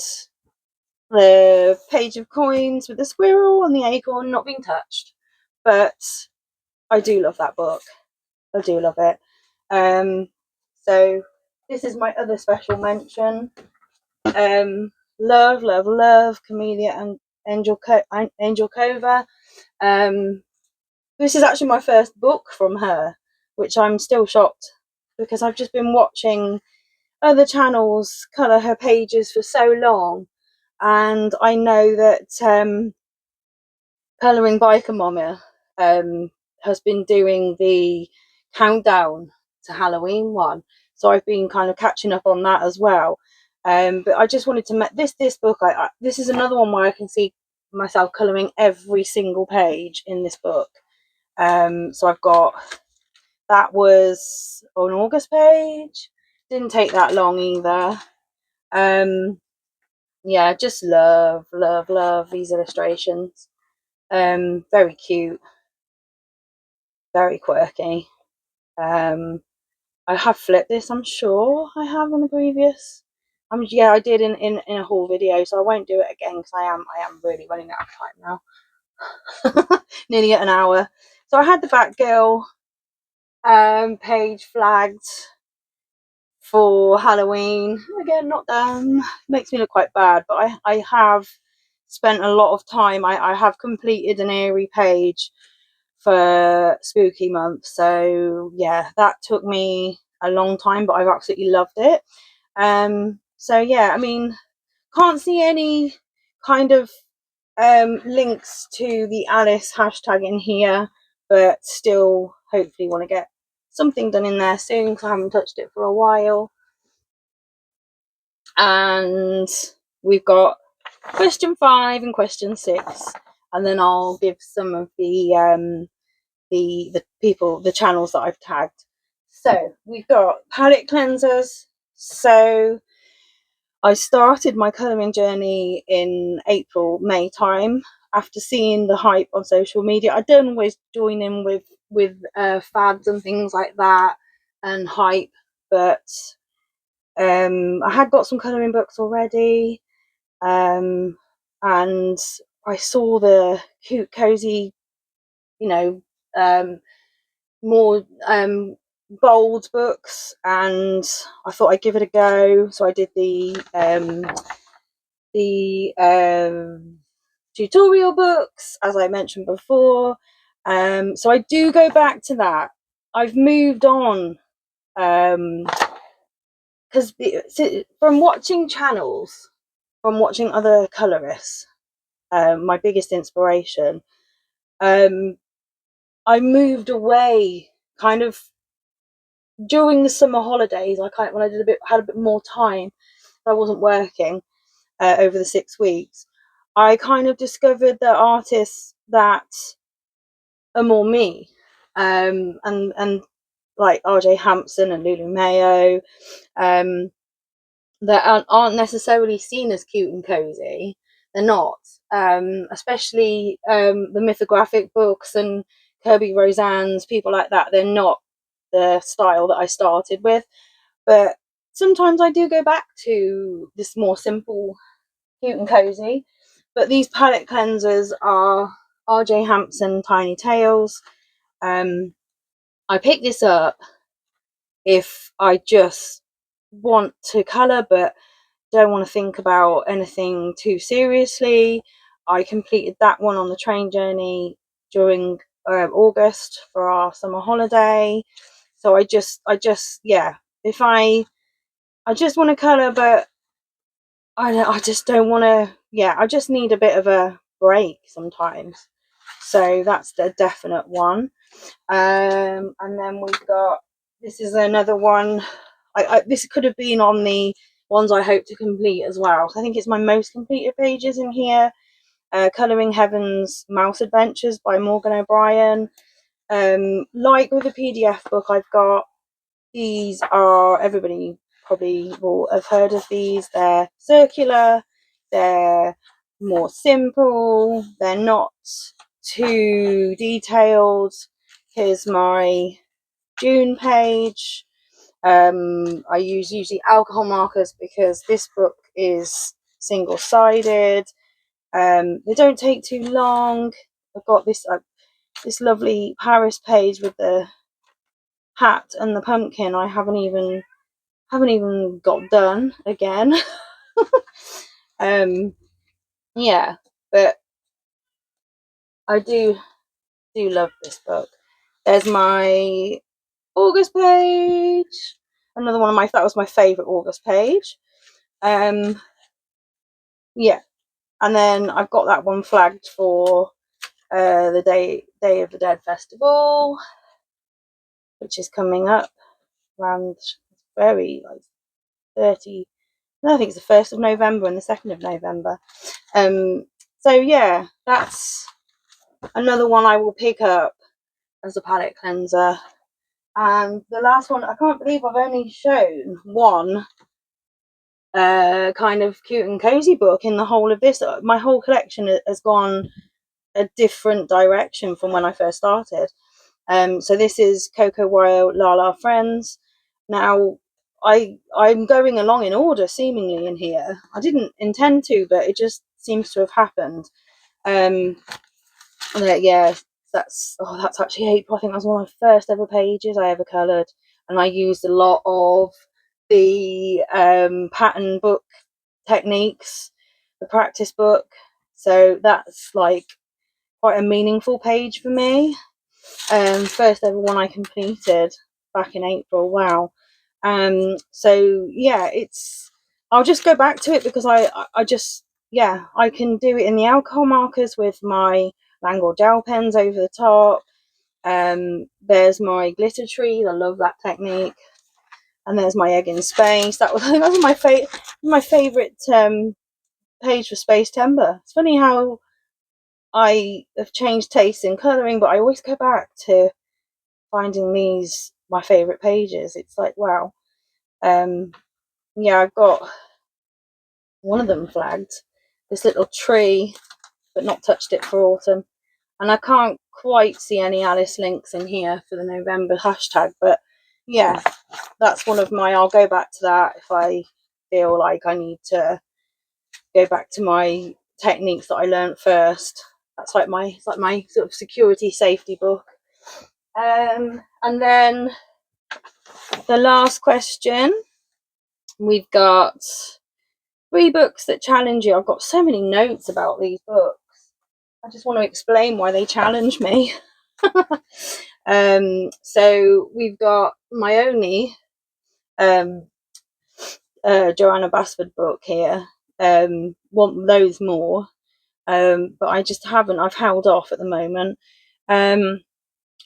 the page of coins with the squirrel and the acorn not being touched. But I do love that book. I do love it. So this is my other special mention. Love, love, love Camellia and Angel Cova. This is actually my first book from her, which I'm still shocked because I've just been watching other channels colour her pages for so long, and I know that Colouring Biker Mama has been doing the countdown to Halloween one, so I've been kind of catching up on that as well. But I just wanted to this book. This is another one where I can see myself colouring every single page in this book. So I've got, that was an August page. Didn't take that long either. Yeah, just love, love, love these illustrations. Very cute, very quirky. I have flipped this, I'm sure I have in a previous, yeah, I did in a haul video, so I won't do it again because I am really running out of time now. Nearly at an hour. So I had the Batgirl page flagged for Halloween. Again, not makes me look quite bad, but I have spent a lot of time. I have completed an airy page for spooky month, so yeah, that took me a long time, but I've absolutely loved it. So yeah, I mean, can't see any kind of links to the Alice hashtag in here, but still hopefully want to get something done in there soon because I haven't touched it for a while. And we've got question 5 and question 6, and then I'll give some of the people, the channels that I've tagged. So we've got palette cleansers. So I started my colouring journey in May time after seeing the hype on social media. I don't always join in with fads and things like that and hype, but I had got some colouring books already, and I saw the cute, cozy, you know, more bold books, and I thought I'd give it a go. So I did the tutorial books, as I mentioned before. So I do go back to that. I've moved on because from watching channels, from watching other colourists, my biggest inspiration, I moved away kind of during the summer holidays. When I had a bit more time, I wasn't working over the 6 weeks. I kind of discovered the artists that are more me, and like RJ Hampson and Lulu Mayo, that aren't necessarily seen as cute and cozy. They're not, especially the mythographic books and Kirby Roseanne's, people like that. They're not the style that I started with, but sometimes I do go back to this more simple, cute and cozy. But these palette cleansers are RJ Hampson Tiny Tales. I picked this up if I just want to colour but don't want to think about anything too seriously. I completed that one on the train journey during August for our summer holiday. So I just yeah, if I just want to colour, but I just don't want to, yeah, I just need a bit of a break sometimes. So that's the definite one. And then we've got, this is another one. This could have been on the ones I hope to complete as well. I think it's my most completed pages in here. Colouring Heaven's Mouse Adventures by Morgan O'Brien. Like with the PDF book I've got, these are, everybody probably will have heard of these. They're circular, they're more simple, they're not too detailed. Here's my June page. I use usually alcohol markers because this book is single-sided. They don't take too long. I've got this lovely Paris page with the hat and the pumpkin. I haven't even got done again. Yeah, but I do love this book. There's my August page. Another one of that was my favourite August page. Yeah, and then I've got that one flagged for the Day of the Dead festival, which is coming up around very like 30. No, I think it's the 1st of November and the 2nd of November. So yeah, that's another one I will pick up as a palette cleanser. And the last one, I can't believe I've only shown one kind of cute and cozy book in the whole of this. My whole collection has gone a different direction from when I first started. So this is Coco Royal La La Friends. Now, I'm going along in order seemingly in here. I didn't intend to, but it just seems to have happened. Yeah, that's actually April. I think that's one of my first ever pages I ever coloured, and I used a lot of the pattern book techniques, the practice book. So that's like quite a meaningful page for me. First ever one I completed back in April. Wow. So yeah, I'll just go back to it because I just, yeah, I can do it in the alcohol markers with my Language gel pens over the top. There's my glitter trees. I love that technique. And there's my egg in space. That was my favorite page for Space Timber. It's funny how I have changed tastes in colouring, but I always go back to finding these my favorite pages. It's like, wow. Yeah, I've got one of them flagged, this little tree, but not touched it for autumn. And I can't quite see any Alice links in here for the November hashtag, but yeah, that's one of my, I'll go back to that if I feel like I need to go back to my techniques that I learned first. That's like my sort of security safety book. And then the last question, we've got 3 books that challenge you. I've got so many notes about these books. I just want to explain why they challenge me. So we've got my only Johanna Basford book here. Want loads more, but I just haven't. I've held off at the moment.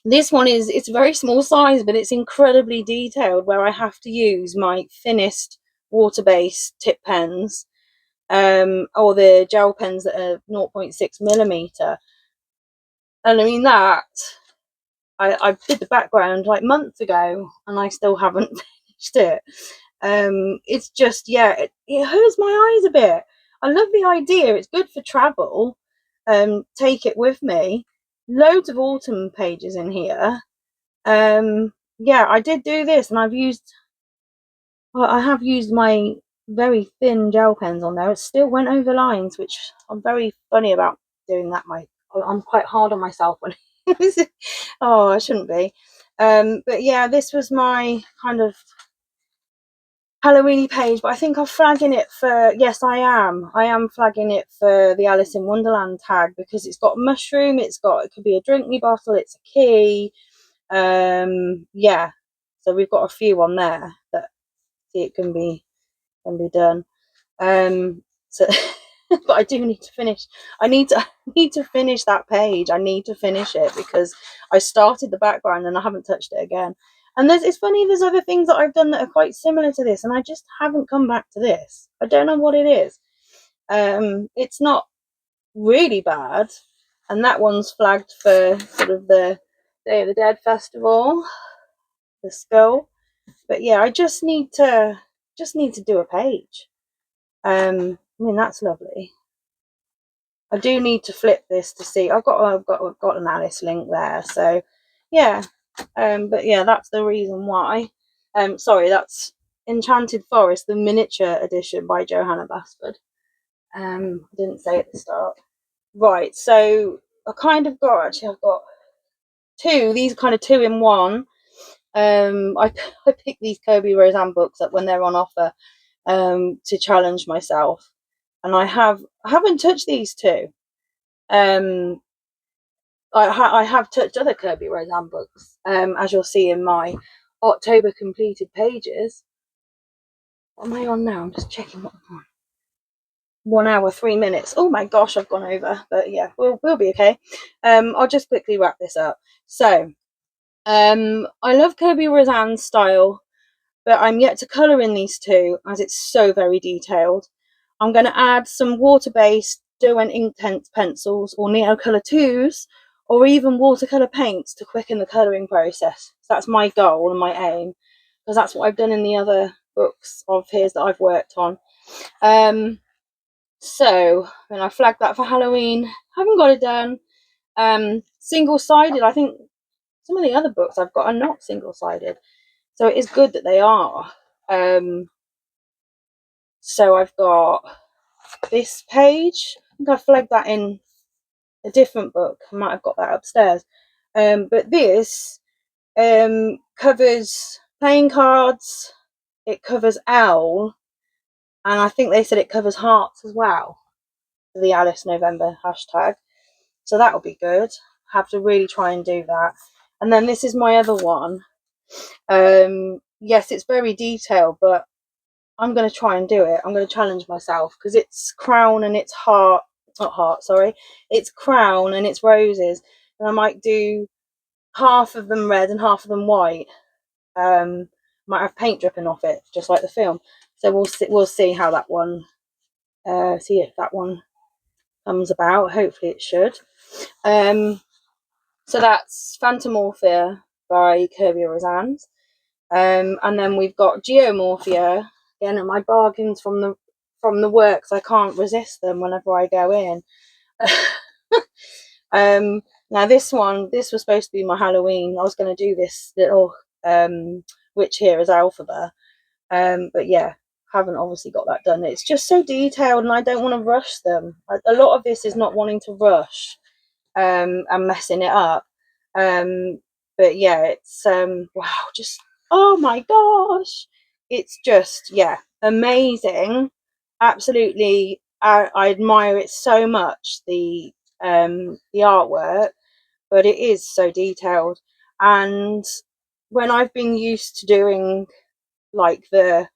This one it's a very small size, but it's incredibly detailed, where I have to use my thinnest water-based tip pens, or the gel pens that are 0.6mm. And I mean that I did the background like months ago, and I still haven't finished it. It's just, yeah, it hurts my eyes a bit. I love the idea. It's good for travel. Take it with me. Loads of autumn pages in here. Yeah, I did do this, and I have used my very thin gel pens on there. It still went over lines, which I'm very funny about doing that. I'm quite hard on myself when oh, I shouldn't be. But yeah, this was my kind of Halloweeny page, but I think I'm flagging it for, yes, I am flagging it for the Alice in Wonderland tag, because it's got mushroom, it could be a drink me bottle, it's a key. Yeah, so we've got a few on there that see it can be done. So but I do need to finish. I need to finish that page. I need to finish it because I started the background and I haven't touched it again. And it's funny, there's other things that I've done that are quite similar to this, and I just haven't come back to this. I don't know what it is. It's not really bad, and that one's flagged for sort of the Day of the Dead festival, the skull. But yeah, I just need to do a page. I mean, that's lovely. I do need to flip this to see. I've got an Alice link there, so yeah. But yeah, that's the reason why. Sorry, that's Enchanted Forest, the miniature edition by Johanna Basford. I didn't say at the start. Right, so I've got 2. These are kind of 2 in one. I pick these Kirby Roseanne books up when they're on offer, to challenge myself, and I haven't touched these 2. I have touched other Kirby Roseanne books, as you'll see in my October completed pages. What am I on now? I'm just checking what I'm on. 1 hour 3 minutes. Oh my gosh, I've gone over, but yeah, we'll be okay. I'll just quickly wrap this up. So, I love Kirby Roseanne's style, but I'm yet to colour in these 2 as it's so very detailed. I'm going to add some water-based Derwent Inktense pencils or Neocolour 2s, or even watercolour paints to quicken the colouring process. So that's my goal and my aim, because that's what I've done in the other books of his that I've worked on. So then I flagged that for Halloween. Haven't got it done. Single-sided, I think some of the other books I've got are not single-sided. So it is good that they are. So I've got this page. I think I flagged that in a different book. I might have got that upstairs. But this covers playing cards. It covers owl, and I think they said it covers hearts as well. The Alice November hashtag. So that'll be good. Have to really try and do that. And then this is my other one. Yes, it's very detailed, but I'm going to try and do it. I'm going to challenge myself because it's crown and it's heart, not heart, sorry. It's crown and it's roses. And I might do half of them red and half of them white. Might have paint dripping off it, just like the film. So we'll see how that one, see if that one comes about. Hopefully it should. So that's Phantomorphia by Kirby Rosans. And then we've got Geomorphia. Again, and my bargains from the works. I can't resist them whenever I go in. Now this was supposed to be my Halloween. I was going to do this little witch here as Alphaba. But yeah, haven't obviously got that done. It's just so detailed and I don't want to rush them. A lot of this is not wanting to rush and messing it up. But yeah, it's wow, just oh my gosh, it's just, yeah, amazing. Absolutely, I admire it so much, the artwork, but it is so detailed. And when I've been used to doing like the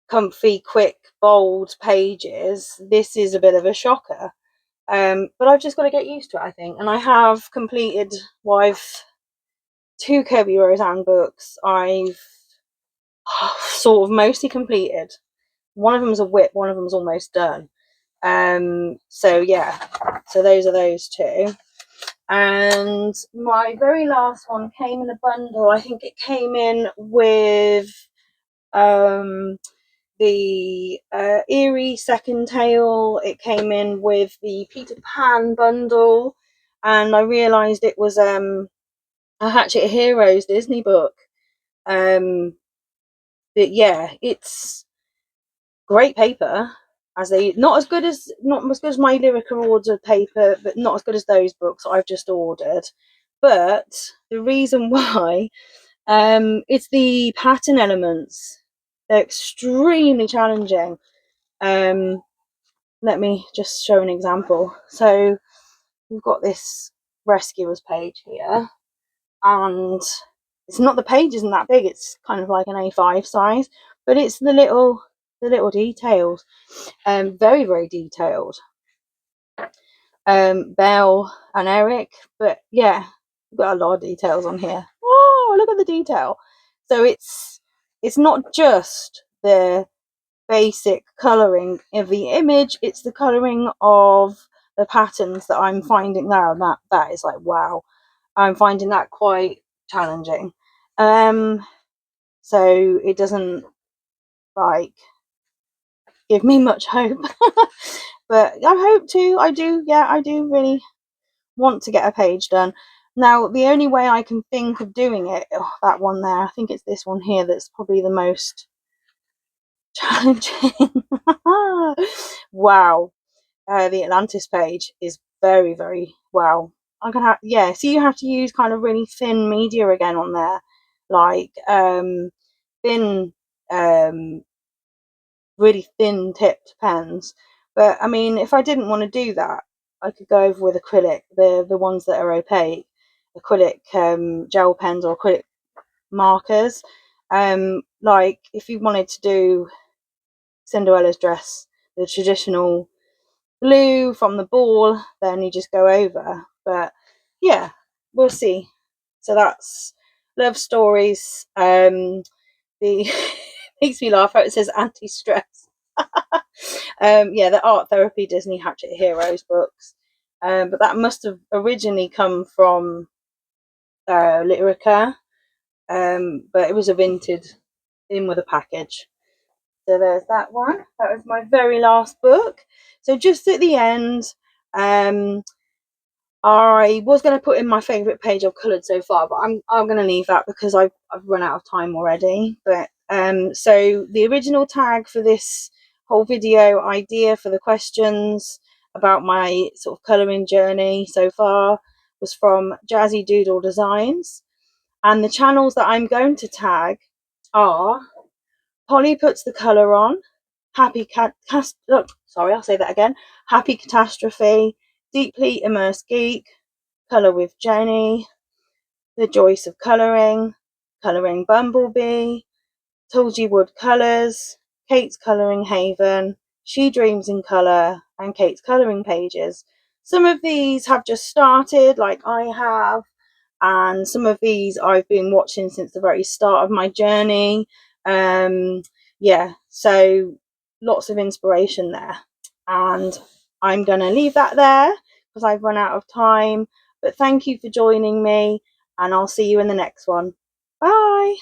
comfy, quick, bold pages, this is a bit of a shocker. But I've just got to get used to it, I think. And I have completed, well, I've 2 Kirby Roseanne books I've sort of mostly completed. One of them's a whip, one of them's almost done. So yeah, so those are those 2. And my very last one came in a bundle. I think it came in with the Eerie Second Tale. It came in with the Peter Pan bundle, and I realised it was a Hatchet of Heroes Disney book. But yeah, it's great paper. As they not as good as my Lyrica ordered paper, but not as good as those books I've just ordered. But the reason why, it's the pattern elements. They're extremely challenging. Let me just show an example. So we've got this rescuers page here, and it's not, the page isn't that big, it's kind of like an A5 size, but it's the little details, very, very detailed. Belle and Eric, but yeah, we've got a lot of details on here. Oh, look at the detail. So it's not just the basic colouring of the image, it's the colouring of the patterns that I'm finding there, and that is like, wow, I'm finding that quite challenging. So it doesn't like give me much hope. But I do really want to get a page done. Now the only way I can think of doing it, that one there, I think it's this one here that's probably the most challenging. Wow. The Atlantis page is very, very, wow. I'm gonna have, yeah, so you have to use kind of really thin media again on there, like thin, really thin tipped pens. But I mean, if I didn't want to do that, I could go over with acrylic, the ones that are opaque, acrylic gel pens or acrylic markers. Like if you wanted to do Cinderella's dress, the traditional blue from the ball, then you just go over. But yeah, we'll see. So that's love stories. The makes me laugh how it says anti-stress. Yeah, the art therapy Disney Hatchet Heroes books. But that must have originally come from Lyrica. But it was a vintage in with a package. So there's that one. That was my very last book. So just at the end, I was going to put in my favourite page I've coloured so far, but I'm going to leave that because I've run out of time already. But so the original tag for this whole video idea for the questions about my sort of colouring journey so far was from Jazzy Doodle Designs, and the channels that I'm going to tag are Polly Puts the Colour On, I'll say that again. Happy Catastrophe, Deeply Immersed Geek, Colour with Jenny, The Joyce of Colouring, Colouring Bumblebee, Tulgey Wood Colours, Kate's Colouring Haven, She Dreams in Colour, and Kate's Colouring Pages. Some of these have just started, like I have, and some of these I've been watching since the very start of my journey. Yeah, so lots of inspiration there, and I'm going to leave that there because I've run out of time. But thank you for joining me, and I'll see you in the next one. Bye.